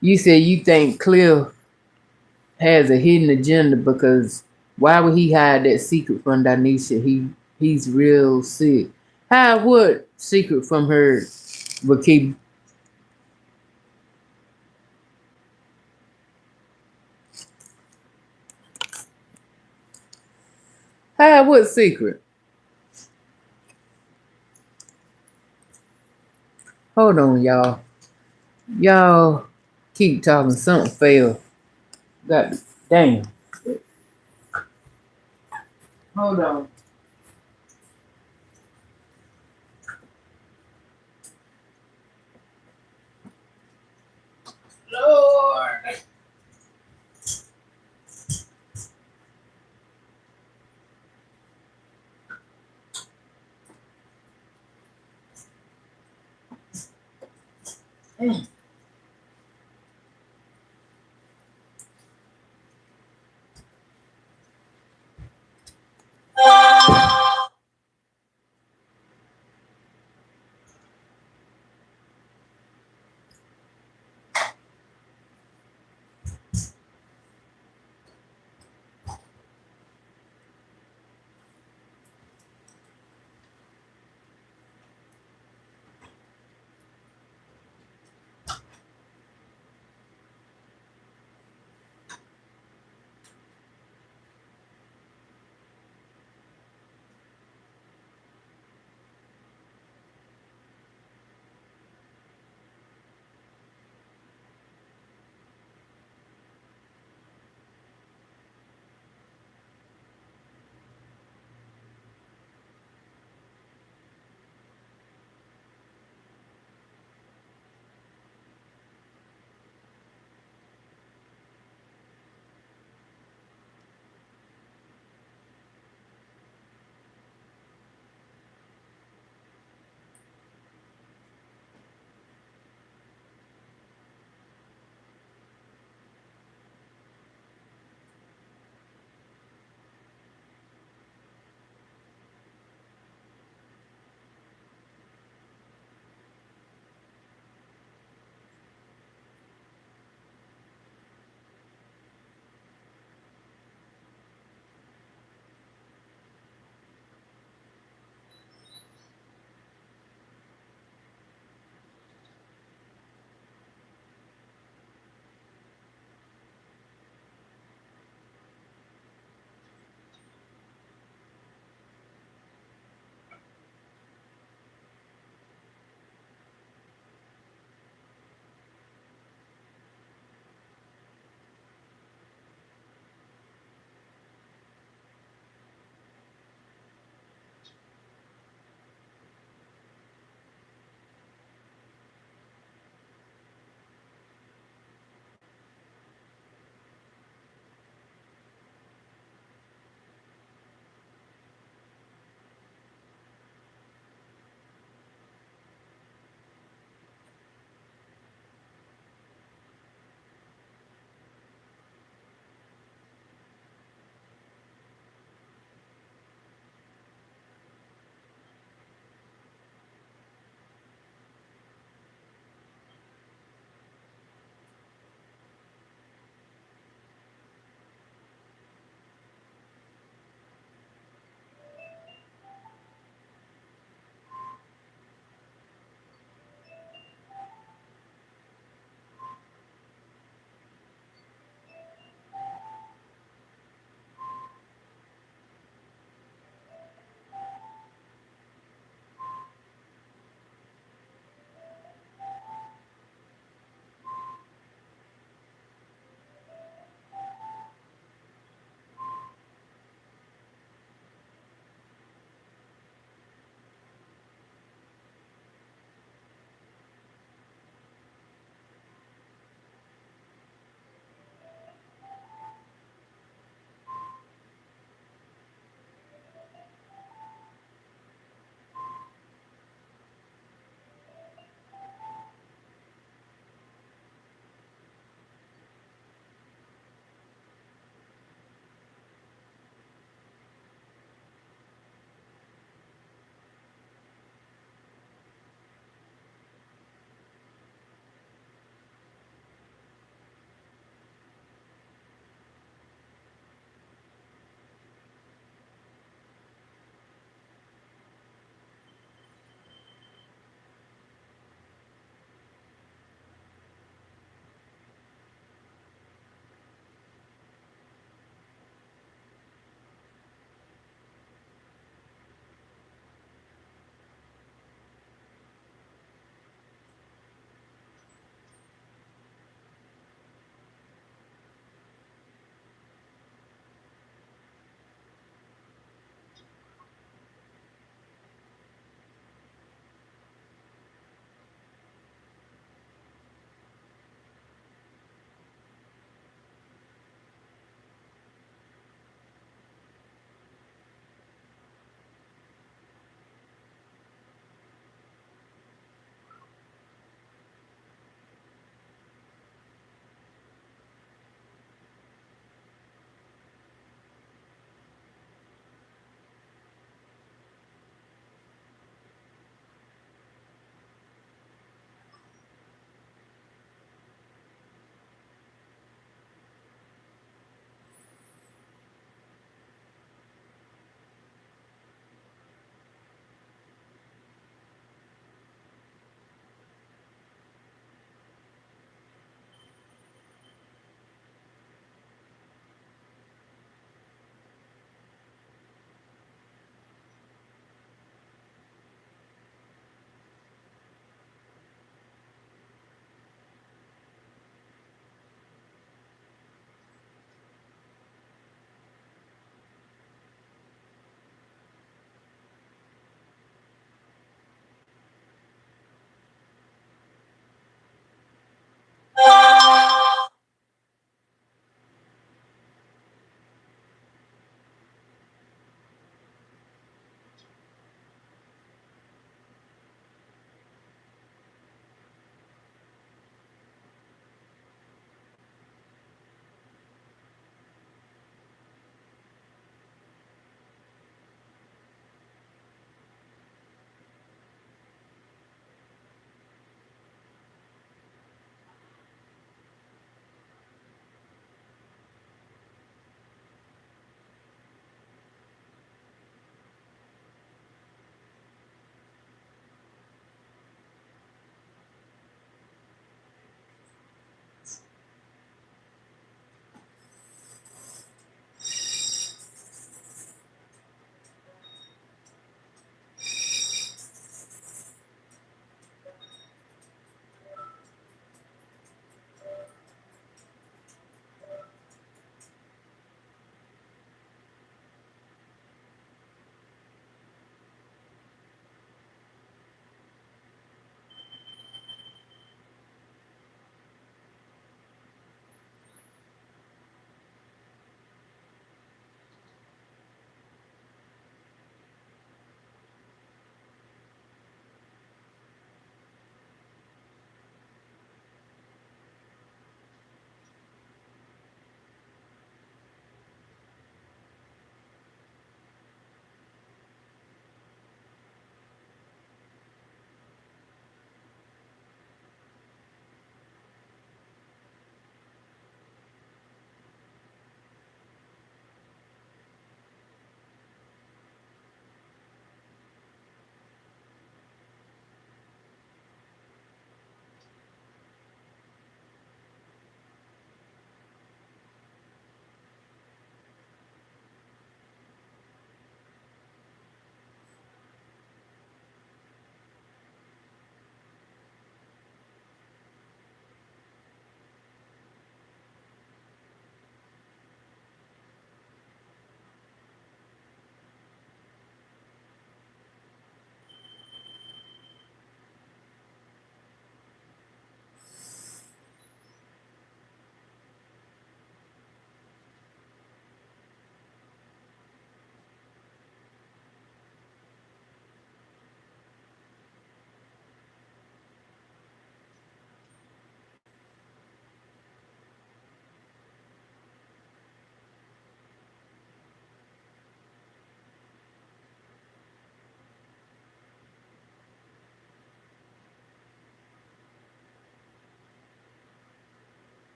You said you think Cliff has a hidden agenda because why would he hide that secret from Danisha? He's real sick. Hide what secret from her? But keep hide what secret? Hold on, y'all. Y'all keep talking. Something failed. Got damn. Hold on. Lord.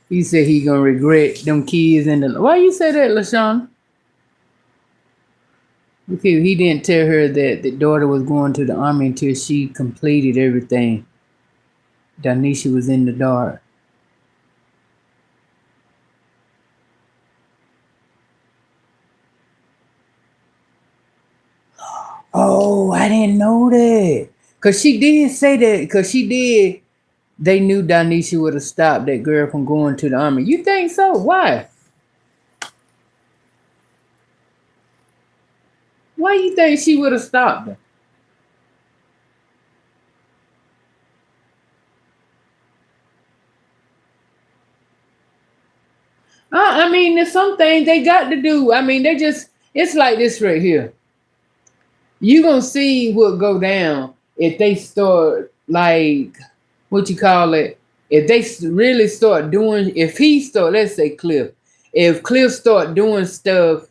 He said he gonna regret them kids in the. Why you say that, LaShawn? Because he didn't tell her that the daughter was going to the army until she completed everything. Danisha was in the dark. Oh, I didn't know that. Cause she did say that. Cause she did. They knew Danisha would have stopped that girl from going to the army. You think so? Why? Why you think she would have stopped her? I mean, there's some things they got to do. I mean, they just, it's like this right here. You gonna see what go down if they start like, what you call it? If they really start doing, if he start, let's say Cliff, if Cliff start doing stuff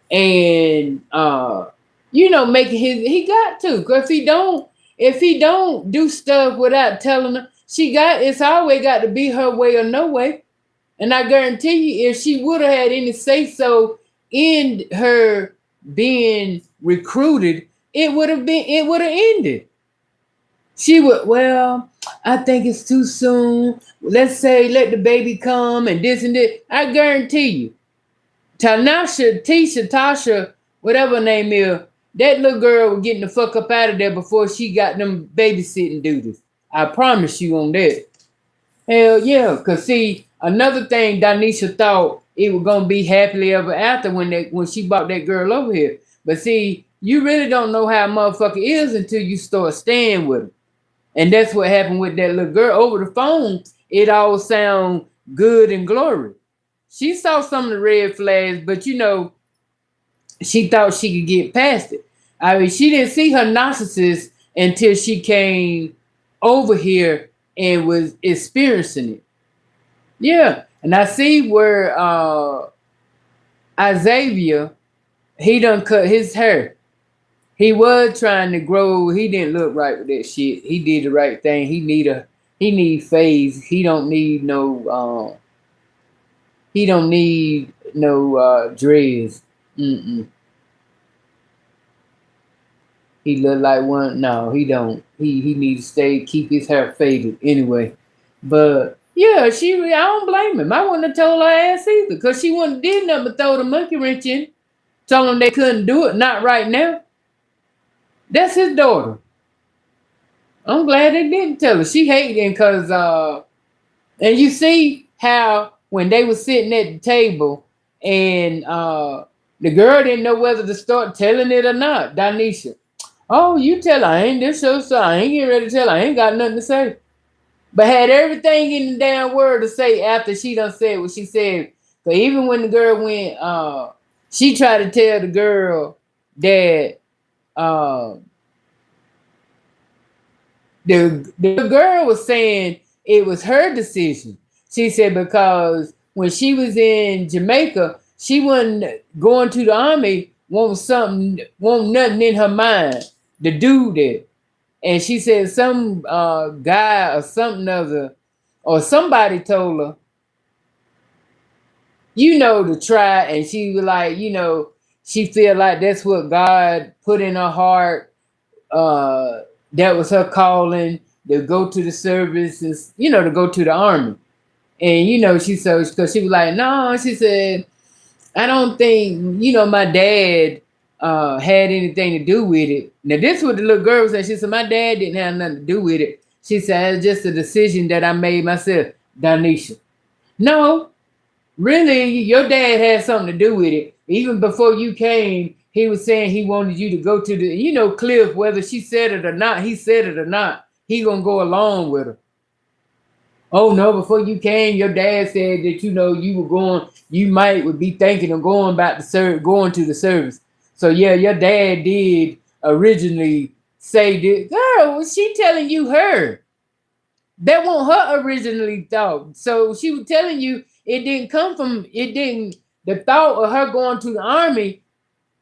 and making he got to. Cause if he don't do stuff without telling her, it's always got to be her way or no way. And I guarantee you, if she would have had any say so in her being recruited, it would have ended. She would, well, I think it's too soon. Let's say let the baby come and this and that. I guarantee you, Tanasha, Tisha, Tasha, whatever her name is, that little girl was getting the fuck up out of there before she got them babysitting duties. I promise you on that. Hell yeah, cause see, another thing Danisha thought it was gonna be happily ever after when she brought that girl over here. But see, you really don't know how a motherfucker is until you start staying with him. And that's what happened with that little girl. Over the phone, it all sound good and glory. She saw some of the red flags, but she thought she could get past it. I mean, she didn't see her narcissist until she came over here and was experiencing it. Yeah. And I see where Isaiah, he done cut his hair. He was trying to grow. He didn't look right with that shit. He did the right thing. He need phase. He don't need no dreads. Mm-mm. He look like one. No, he don't. He needs to keep his hair faded anyway. But yeah, I don't blame him. I wouldn't have told her ass either, because she wouldn't did nothing but throw the monkey wrench in, told them they couldn't do it, not right now. That's his daughter. I'm glad they didn't tell her. She hated him because and you see how when they were sitting at the table and the girl didn't know whether to start telling it or not, Danisha. Oh, you tell her I ain't this so I ain't getting ready to tell her I ain't got nothing to say. But had everything in the damn word to say after she done said what she said. But even when the girl went, she tried to tell the girl that the girl was saying it was her decision. She said because when she was in Jamaica, she wasn't going to the army, want nothing in her mind to do that. And she said some guy or something other, or somebody told her, to try. And she was like, she feel like that's what God put in her heart. That was her calling to go to the services, to go to the army. And, because she was like, no, she said, I don't think, my dad had anything to do with it. Now, this is what the little girl said. She said, my dad didn't have nothing to do with it. She said, it's just a decision that I made myself, Danisha. No, really, your dad had something to do with it. Even before you came, he was saying he wanted you to go to the, Cliff, whether she said it or not, he said it or not, he gonna go along with her. Oh no, before you came, your dad said that you would be thinking of going going to the service. So yeah, your dad did originally say this. Girl, was she telling you her? That wasn't her originally thought. So she was telling you the thought of her going to the army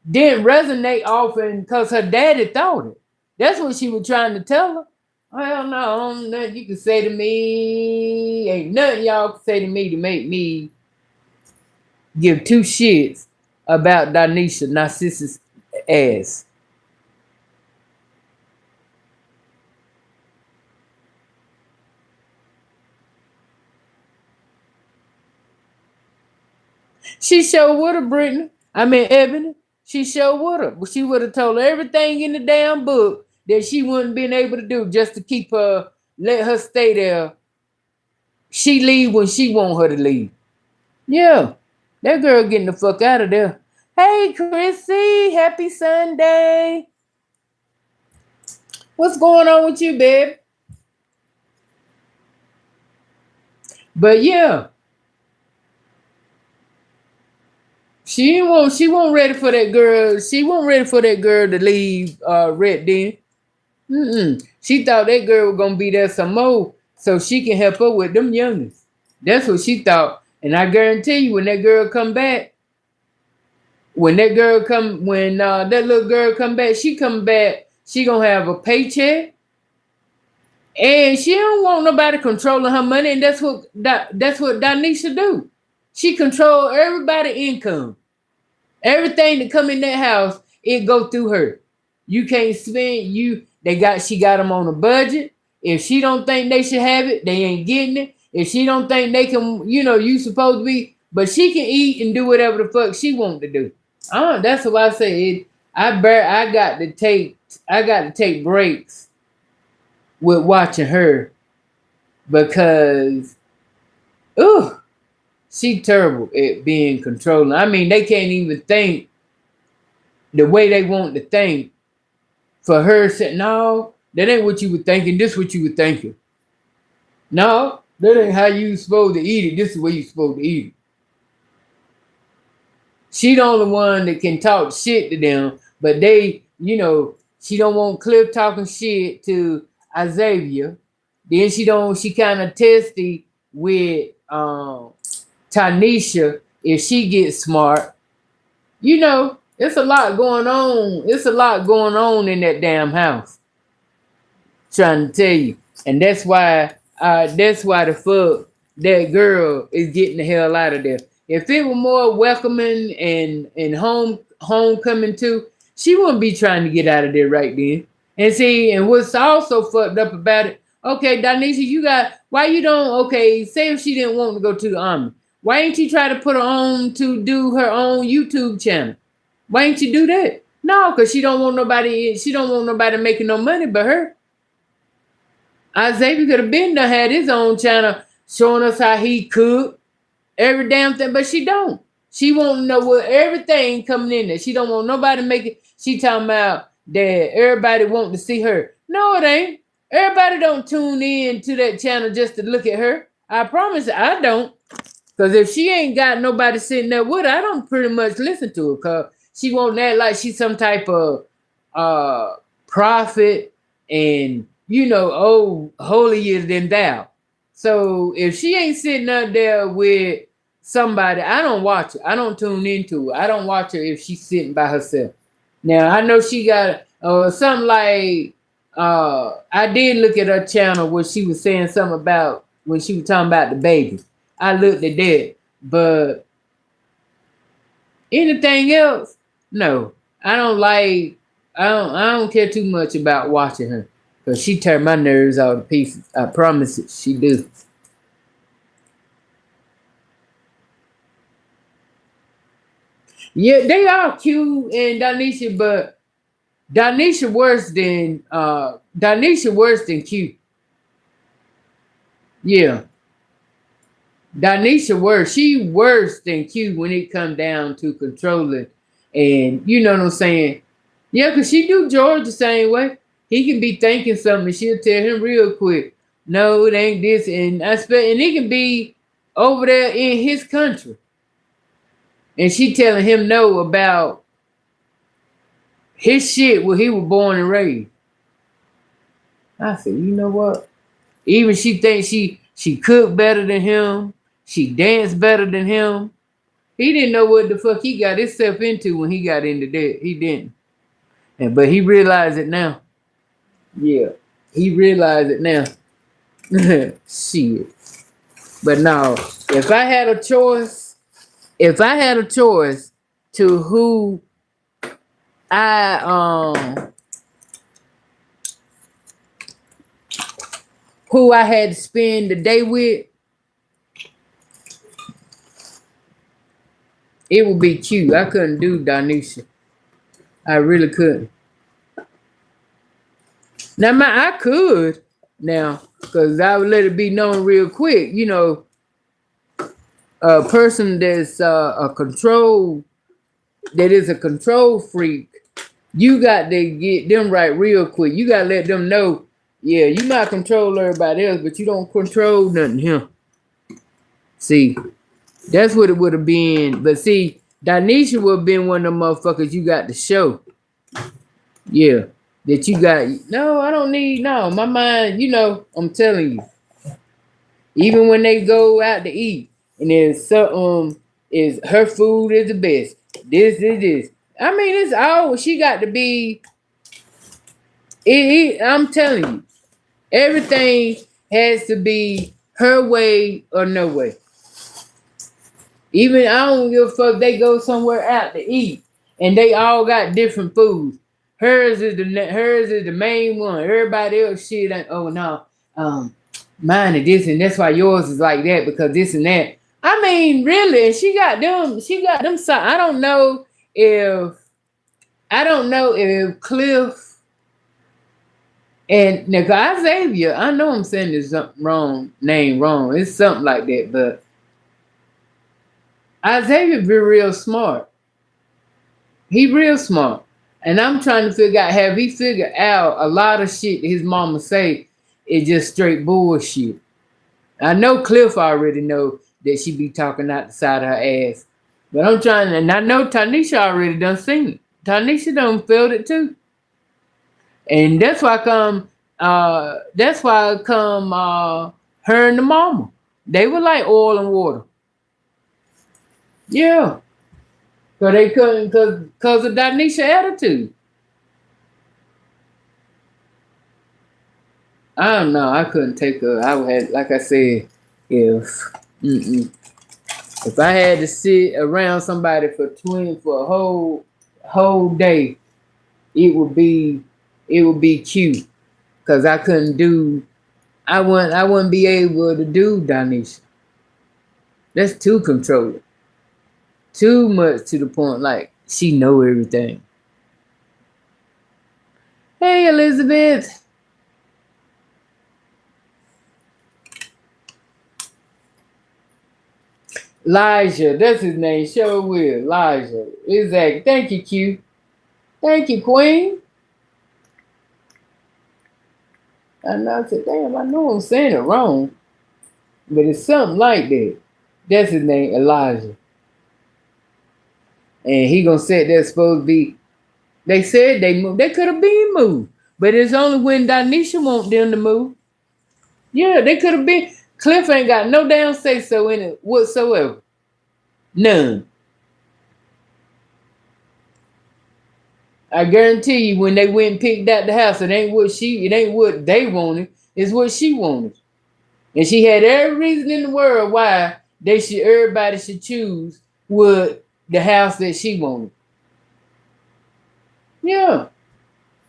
didn't resonate often because her daddy thought it. That's what she was trying to tell her. Well, no, nothing you can say to me. Ain't nothing y'all can say to me to make me give two shits about Danisha Narcissus ass. She sure would have, Brittany. I mean, Ebony. She sure would have. But she would have told her everything in the damn book that she wouldn't been able to do just to keep her, let her stay there. She leave when she want her to leave. Yeah, that girl getting the fuck out of there. Hey, Chrissy, happy Sunday. What's going on with you, babe? But yeah, she won't ready for that girl. She won't ready for that girl to leave Red Den. She thought that girl was gonna be there some more so she can help her with them youngins. That's what she thought. And I guarantee you, when that girl come back, when that little girl come back, she come back, she gonna have a paycheck, and she don't want nobody controlling her money, and that's what Danisha do. She control everybody income. Everything that come in that house, it go through her. You can't spend she got them on a budget. If she don't think they should have it, they ain't getting it. If she don't think they can, you supposed to be, but she can eat and do whatever the fuck she want to do. That's why I say it. I got to take breaks with watching her because, ooh, she terrible at being controlling. I mean, they can't even think the way they want to think. For her, said, no, that ain't what you were thinking. This what you were thinking. No, that ain't how you supposed to eat it. This is the way you supposed to eat it. She the only one that can talk shit to them, but they, she don't want Cliff talking shit to Xavier. Then she kind of testy with Tanisha if she gets smart. It's a lot going on. It's a lot going on in that damn house. Trying to tell you. And that's why the fuck that girl is getting the hell out of there. If it were more welcoming and homecoming too, she wouldn't be trying to get out of there right then. And see, and what's also fucked up about it, okay, Danisha, why you don't, okay, say if she didn't want to go to the army, why ain't you try to put her on to do her own YouTube channel? Why ain't you do that? No, because she don't want nobody making no money but her. Xavier could have been there, had his own channel showing us how he cooked every damn thing, but she don't. She want to know what everything coming in there. She don't want nobody making. She talking about that everybody want to see her. No, it ain't. Everybody don't tune in to that channel just to look at her. I promise I don't. Because if she ain't got nobody sitting there with her, I don't pretty much listen to her. Because she won't act like she's some type of prophet and, holier than thou. So if she ain't sitting up there with somebody, I don't watch her. I don't tune into her. I don't watch her if she's sitting by herself. Now, I know she got something like, I did look at her channel where she was saying something about when she was talking about the baby. I looked at that. But anything else, no. I don't care too much about watching her. Because she turned my nerves all to pieces. I promise it, she do. Yeah, they are cute and Danisha, but Danisha worse than cute. Yeah. Danisha worse. She worse than cute when it come down to controlling. And you know what I'm saying? Yeah, because she do George the same way. He can be thinking something and she'll tell him real quick, no, it ain't this. And he can be over there in his country. And she telling him no about his shit where he was born and raised. I said, you know what? Even she thinks she cooked better than him. She danced better than him. He didn't know what the fuck he got himself into when he got into that. He didn't. But he realized it now. Yeah. He realized it now. Shit. But no, if I had a choice, to I who I had to spend the day with, it would be Q. I couldn't do Donisha. I really couldn't. Now I could now, because I would let it be known real quick. You know, a person that's that is a control freak, you got to get them right real quick. You got to let them know, yeah, you might control everybody else, but you don't control nothing here. See, that's what it would have been. But see, Danisha would have been one of them motherfuckers you got to show. Yeah. That you got, no, I don't need, no, my mind, you know, I'm telling you. Even when they go out to eat, and there's some, is her food is the best. This is this. I mean, it's all, she got to be, I'm telling you, everything has to be her way or no way. Even I don't give a fuck. They go somewhere out to eat, and they all got different foods. Hers is the main one. Everybody else shit ain't. Oh no, mine is this, and that's why yours is like that because this and that. I mean, really, she got them. She got them. I don't know if Cliff and now Xavier. I know I'm saying this name wrong. It's something like that, but Xavier be real smart. He real smart. And I'm trying to figure out, have he figured out a lot of shit his mama say is just straight bullshit. I know Cliff already know that she be talking out the side of her ass. But I'm trying to, and I know Tanisha already done seen it. Tanisha done felt it too. And that's why her and the mama. They were like oil and water. Yeah. So they couldn't, because of Danisha attitude. I don't know. I couldn't take her. I would have, like I said, if I had to sit around somebody for a whole day, it would be cute. Cause I couldn't do. I wouldn't be able to do Danisha. That's too controlling. Too much to the point. Like she know everything. Hey, Elizabeth. Elijah, that's his name. Show will. Elijah. Exactly. Thank you, Q. Thank you, Queen. And I said, damn, I know I'm saying it wrong. But it's something like that. That's his name, Elijah. And he gonna say that's supposed to be. They said they moved. They could have been moved. But it's only when Danisha want them to move. Yeah, they could have been. Cliff ain't got no damn say so in it whatsoever. None. I guarantee you, when they went and picked out the house, it ain't what they wanted. It's what she wanted, and she had every reason in the world why everybody should choose the house that she wanted. Yeah,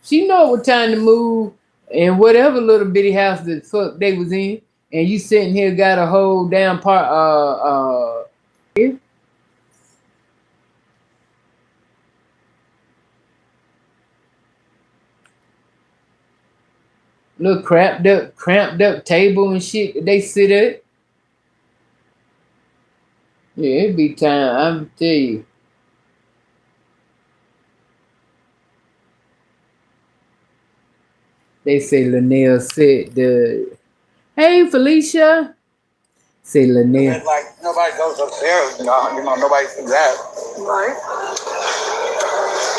she know what time to move, and whatever little bitty house that fuck they was in, and you sitting here got a whole damn part. Little cramped up table and shit that they sit at. Yeah, it'd be time. I'm tell you. They say Linnell said hey Felicia. Say Linnell.
Like nobody goes upstairs, nobody sees that.
Right.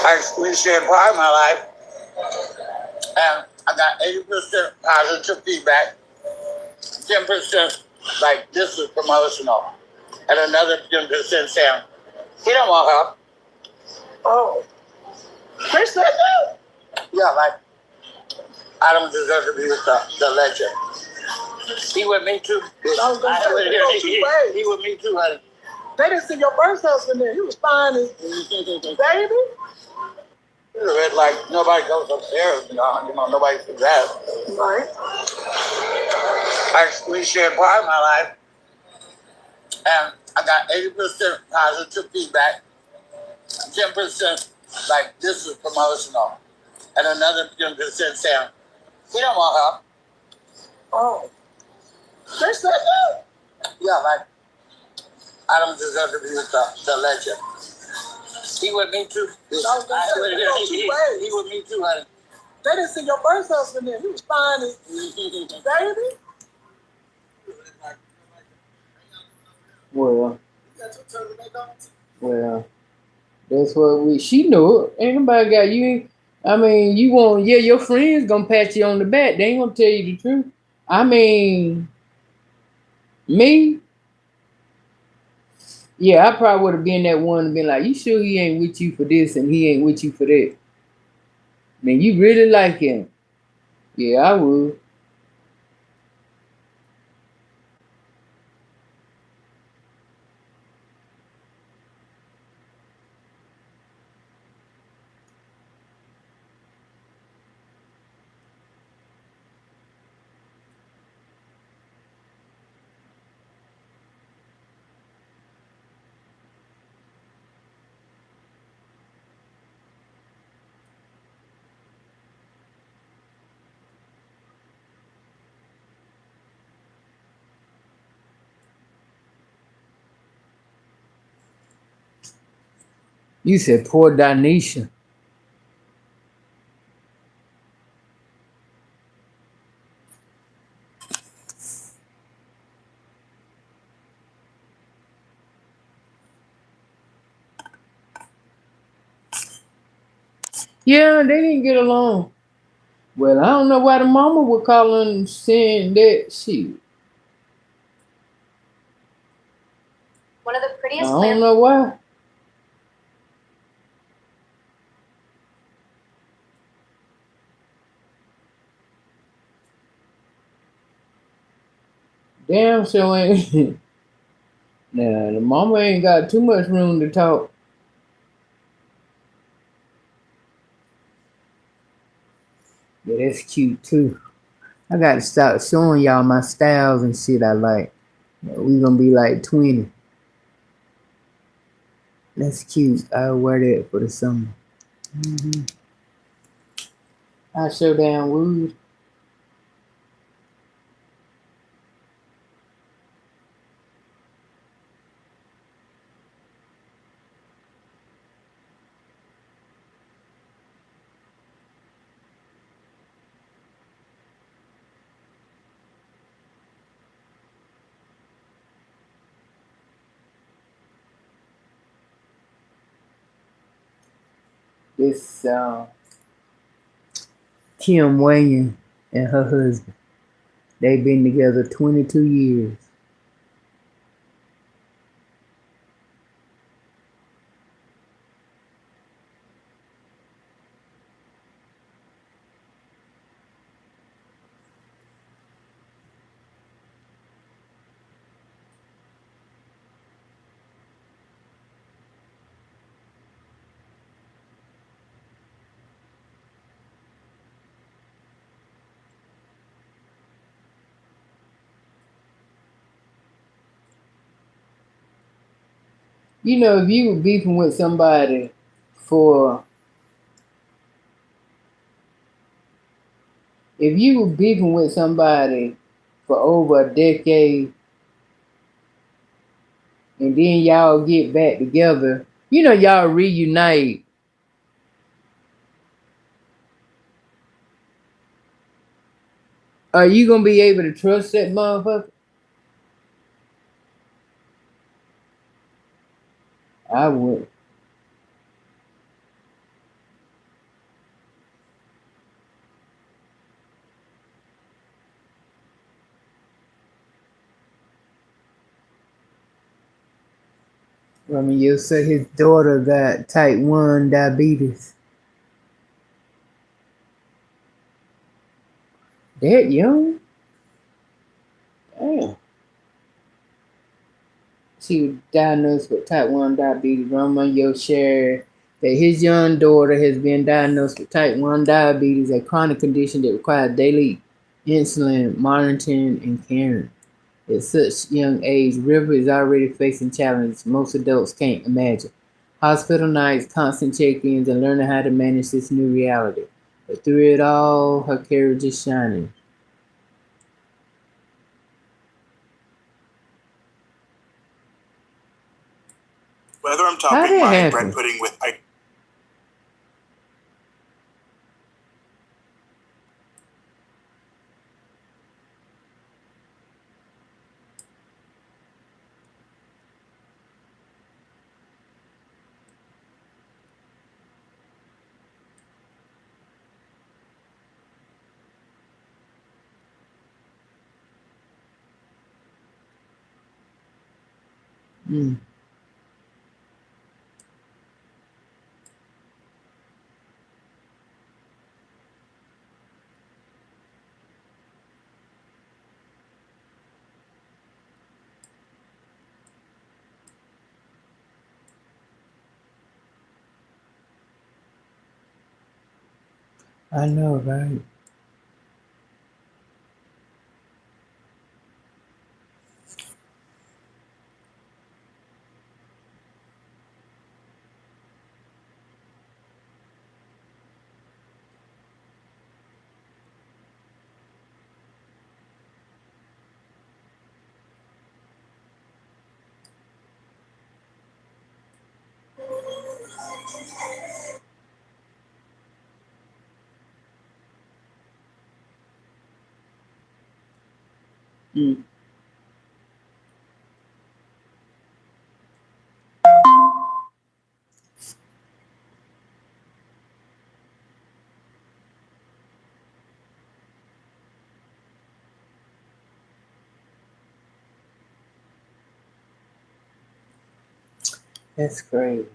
I experienced share part of my life, and I got 80% positive feedback, 10% like this is promotional, and another 10% saying he don't want help.
Oh. Chris said that?
Yeah, like I don't deserve to be with the legend. He with me too.
I was gonna say,
he with me too, honey.
they didn't see your first husband there. He was fine as baby.
It's like nobody goes upstairs, nobody sees that.
Right.
We shared part of my life, and I got 80% positive feedback, 10% like this is promotional, and another 10% saying, we don't want her.
Oh. They said that?
Yeah, like, I don't deserve to be with the legend. He with me too.
I was gonna say,
he with me too, honey.
they didn't see your first husband there. He was fine as baby.
Well, that's what she knew it. Ain't nobody got you. I mean, you want, yeah, your friends gonna pat you on the back. They ain't gonna tell you the truth. I mean, me, yeah, I probably would have been that one and been like, you sure he ain't with you for this and he ain't with you for that? Man, you really like him. Yeah, I would. You said poor Donisha. Yeah, they didn't get along. Well, I don't know why the mama was calling saying that shit.
One of the
I
prettiest
don't
plants.
know why. Damn sure ain't. Nah, the mama ain't got too much room to talk. Yeah, that's cute too. I gotta stop showing y'all my styles and shit I like. We gonna be like 20. That's cute. I'll wear that for the summer. I show down wood. This Kim Wayne and her husband. They've been together 22 years. You know, if you were beefing with somebody for if you were beefing with somebody for over a decade and then y'all get back together, you know, y'all reunite. Are you gonna be able to trust that motherfucker? I would. I mean, you say his daughter got type 1 diabetes. That young? Damn. She was diagnosed with type 1 diabetes. Romeo shared that his young daughter has been diagnosed with type 1 diabetes, a chronic condition that requires daily insulin monitoring and caring. At such young age, River is already facing challenges most adults can't imagine. Hospital nights, constant check-ins, and learning how to manage this new reality. But through it all, her courage is shining.
Whether I'm
How
topping
that
my
happen?
bread pudding with
Mm, I know, right? Mm. That's crazy.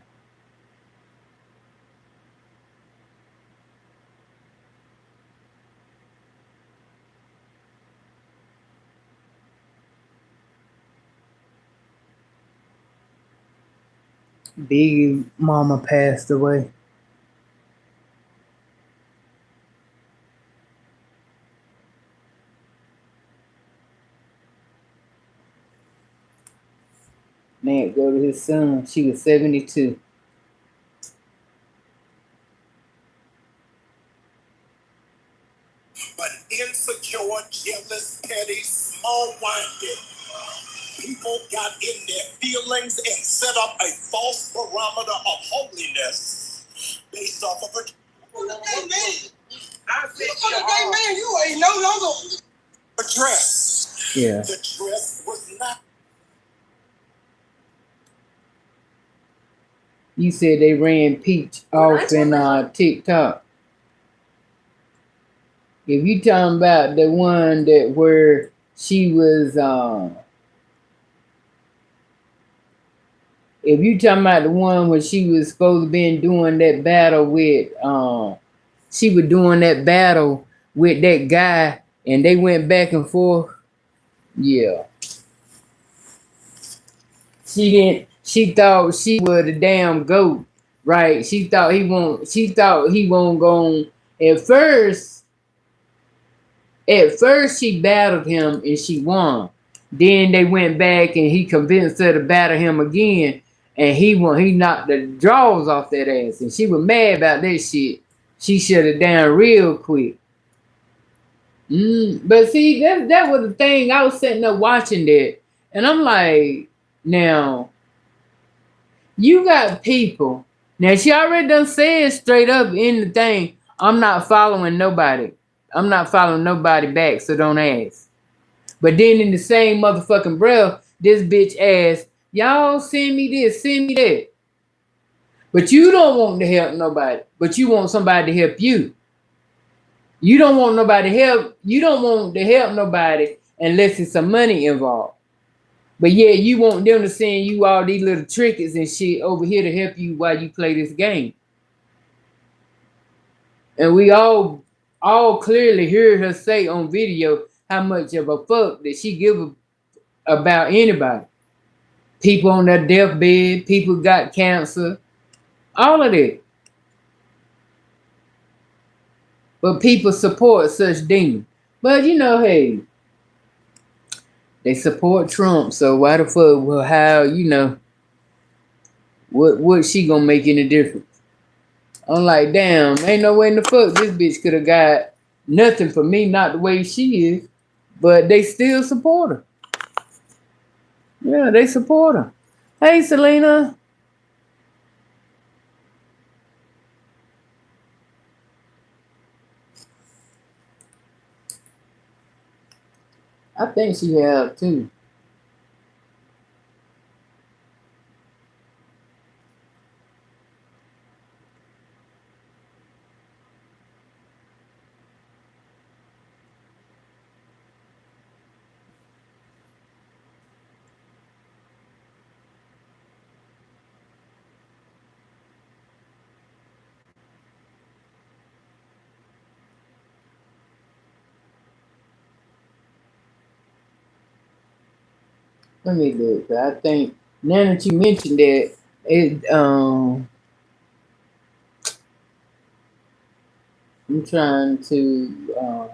Big mama passed away. Man, go to his son. She was 72.
but insecure, jealous, petty, small-minded people got in their feelings and set up a false barometer of holiness based off of a gay man. I said, you a gay man, you ain't no longer a dress.
Yeah.
The dress was not.
You said they ran Peach off in TikTok. If you talking about the one that where she was if you talking about the one where she was supposed to be doing that battle with she was doing that battle with that guy and they went back and forth. Yeah. She thought she was a damn goat, right? She thought he won't go at first. At first, she battled him and she won. Then they went back and he convinced her to battle him again, and he won. He knocked the draws off that ass, and she was mad about that shit. She shut it down real quick. But see, that was the thing. I was sitting there watching that, and I'm like, now you got people. Now she already done said straight up in the thing, I'm not following nobody. I'm not following nobody back, so don't ask. But then in the same motherfucking breath, this bitch ass, y'all send me this, send me that. But you don't want to help nobody. But you want somebody to help you. You don't want nobody to help. You don't want to help nobody unless it's some money involved. But yeah, you want them to send you all these little trinkets and shit over here to help you while you play this game. And we all all clearly heard her say on video how much of a fuck that she about anybody. People on their deathbed, people got cancer, all of that. But people support such demons. But you know, hey, they support Trump, so why the fuck? Well, how you know what she gonna make any difference? I'm like, damn, ain't no way in the fuck this bitch could have got nothing for me, not the way she is. But they still support her. Yeah, they support her. Hey, Selena. I think she have too. Let me look. I think now that you mentioned that, it. I'm trying to.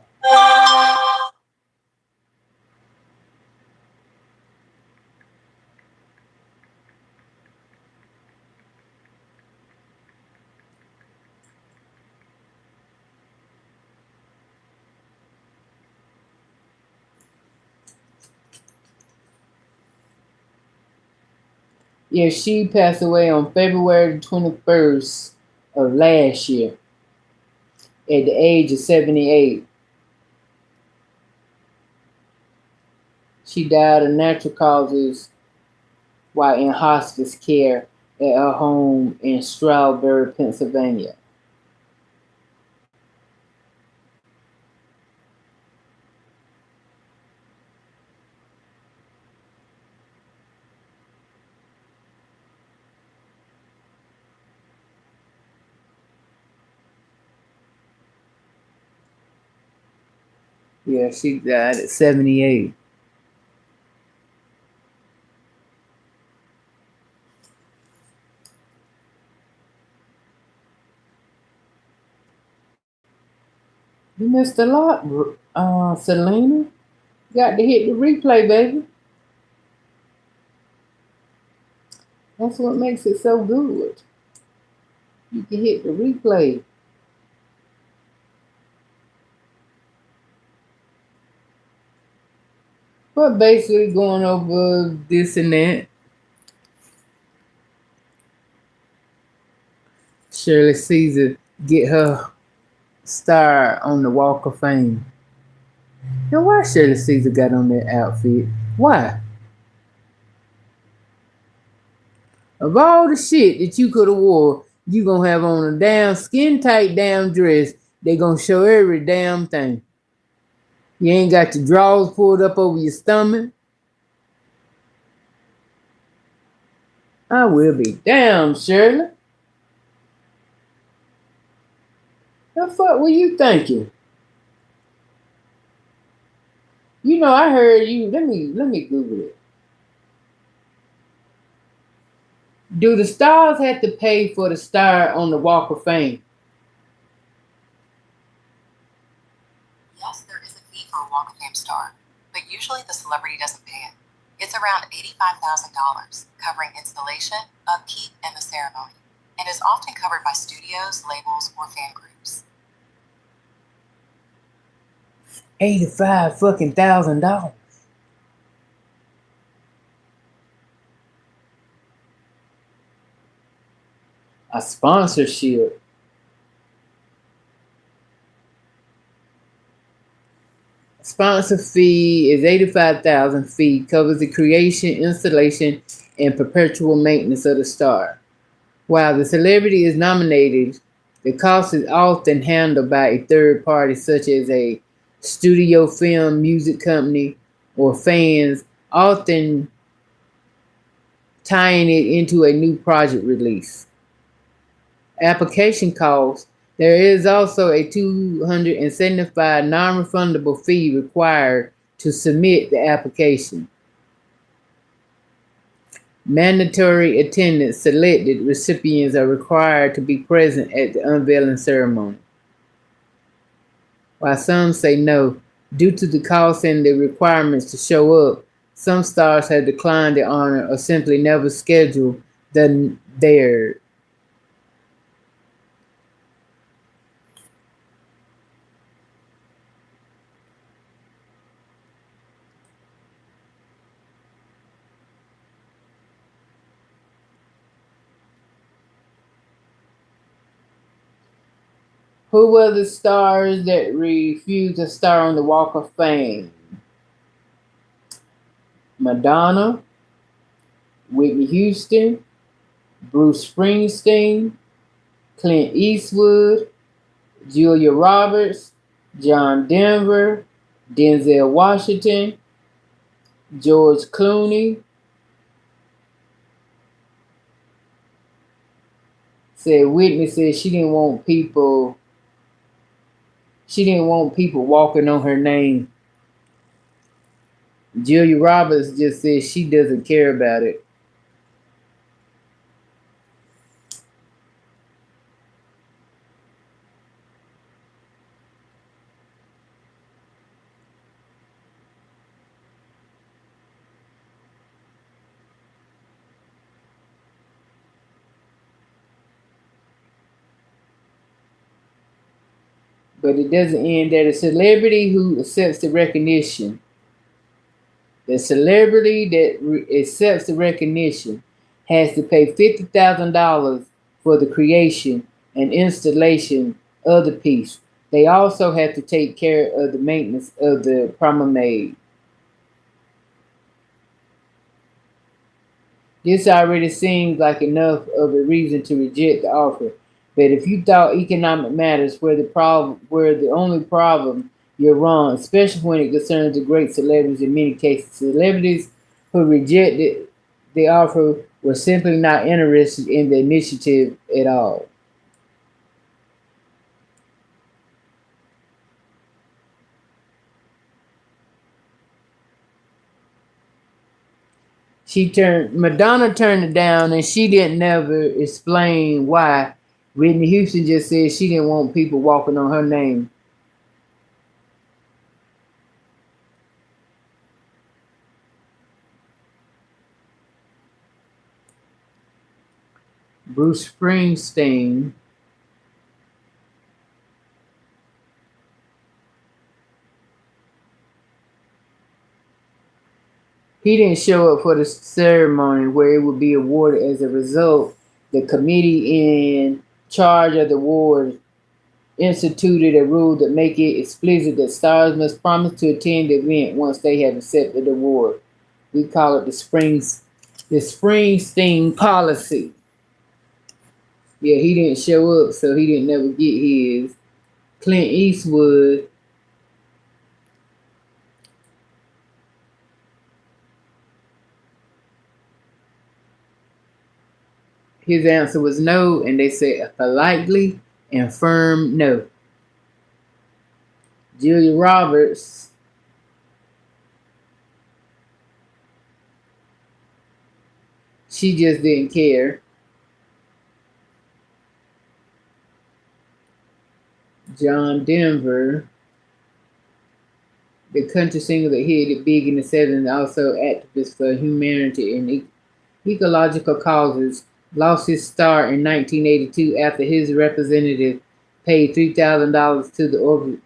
Yeah, she passed away on February 21st of last year at the age of 78. She died of natural causes while in hospice care at her home in Strawberry, Pennsylvania. Yeah, she died at 78. You missed a lot, Selena. Got to hit the replay, baby. That's what makes it so good. You can hit the replay. But basically going over this and that. Shirley Caesar get her star on the Walk of Fame. Now why Shirley Caesar got on that outfit? Why? Of all the shit that you could have wore, you gonna have on a damn skin tight damn dress. They gonna show every damn thing. You ain't got your drawers pulled up over your stomach. I will be damn, Shirley. The fuck were you thinking? You know, I heard you. Let me Google it. Do the stars have to pay for the star on the Walk of Fame?
Yes, there is a fee for a Walk of Fame star, but usually the celebrity doesn't pay it. It's around $85,000, covering installation, upkeep, and the ceremony, and is often covered by studios, labels, or fan groups.
85 fucking $1,000. A sponsorship. Sponsor fee is 85,000. Fee covers the creation, installation, and perpetual maintenance of the star. While the celebrity is nominated, the cost is often handled by a third party, such as a studio, film, music company, or fans, often tying it into a new project release. Application costs There is also a $275 non-refundable fee required to submit the application. Mandatory attendance selected recipients are required to be present at the unveiling ceremony. While some say no, due to the cost and the requirements to show up, some stars have declined the honor or simply never scheduled their. Who were the stars that refused to star on the Walk of Fame? Madonna, Whitney Houston, Bruce Springsteen, Clint Eastwood, Julia Roberts, John Denver, Denzel Washington, George Clooney. Said Whitney said she didn't want people walking on her name. Julia Roberts just said she doesn't care about it. But it doesn't end there. The celebrity who accepts the recognition, accepts the recognition has to pay $50,000 for the creation and installation of the piece. They also have to take care of the maintenance of the promenade. This already seems like enough of a reason to reject the offer. But if you thought economic matters were the only problem, you're wrong, especially when it concerns the great celebrities in many cases. Celebrities who rejected the offer were simply not interested in the initiative at all. Madonna turned it down and she didn't never explain why. Whitney Houston just said she didn't want people walking on her name. Bruce Springsteen he didn't show up for the ceremony where it would be awarded. As a result, the committee in charge of the award instituted a rule that make it explicit that stars must promise to attend the event once they have accepted the award. We call it the Springsteen policy. Yeah, he didn't show up, so he didn't never get his. Clint Eastwood, his answer was no, and they said a politely and firm no. Julia Roberts, she just didn't care. John Denver, the country singer that hit it big in the 70s, also activist for humanity and ecological causes, lost his star in 1982 after his representative paid $3,000 to the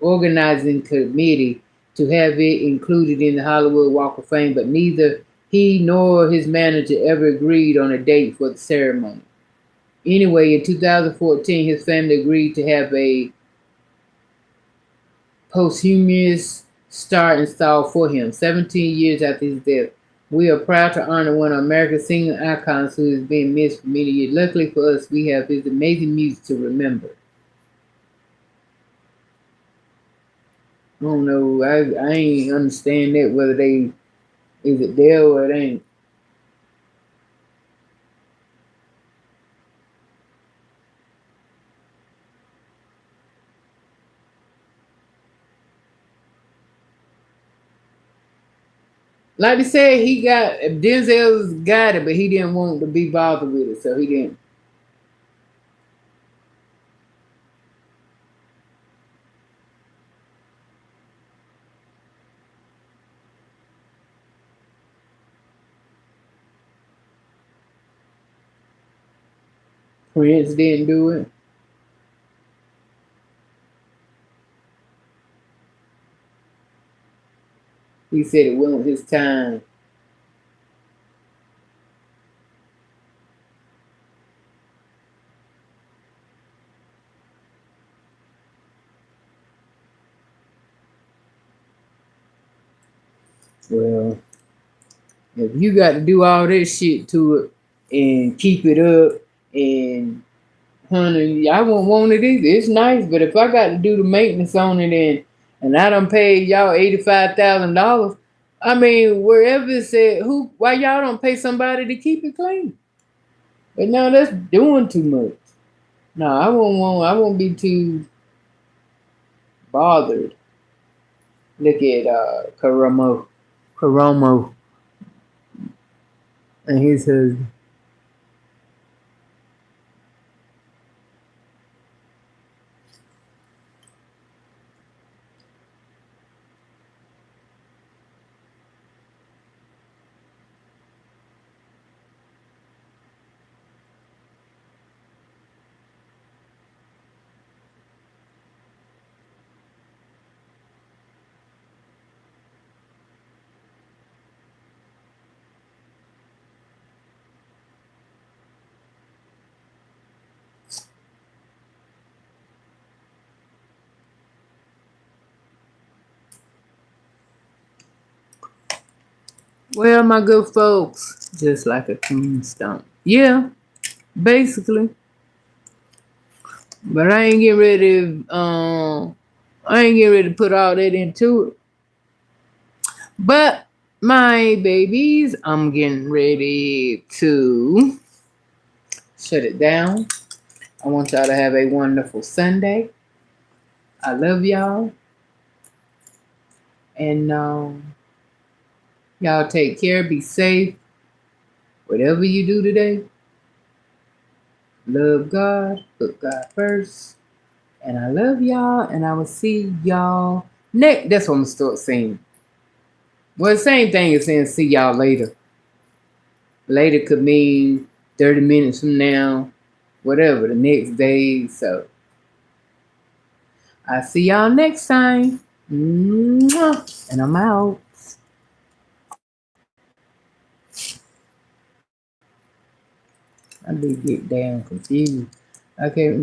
organizing committee to have it included in the Hollywood Walk of Fame, but neither he nor his manager ever agreed on a date for the ceremony. Anyway, in 2014, his family agreed to have a posthumous star installed for him 17 years after his death. We are proud to honor one of America's singing icons who has been missed for many years. Luckily for us, we have his amazing music to remember. I don't know. I ain't understand that whether they is it there or it ain't. Like they said, he got Denzel's got it, but he didn't want to be bothered with it, so he didn't. Prince didn't do it. He said it wasn't his time. Well, if you got to do all that shit to it and keep it up, and honey, I won't want it either. It's nice, but if I got to do the maintenance on it and I done paid y'all $85,000, I mean, wherever it said, why y'all don't pay somebody to keep it clean? But no, that's doing too much. No, I won't be too bothered. Look at Karomo and his husband. Well, my good folks, just like a tombstone. Yeah, basically. But I ain't getting ready to I ain't getting ready to put all that into it. But my babies, I'm getting ready to shut it down. I want y'all to have a wonderful Sunday. I love y'all. And y'all take care, be safe. Whatever you do today, love God, put God first. And I love y'all, and I will see y'all next. That's what I'm gonna start saying. Well, the same thing as saying see y'all later. Later could mean 30 minutes from now, whatever, the next day. So I'll see y'all next time. Mwah. And I'm out. I do get damn confused. I can't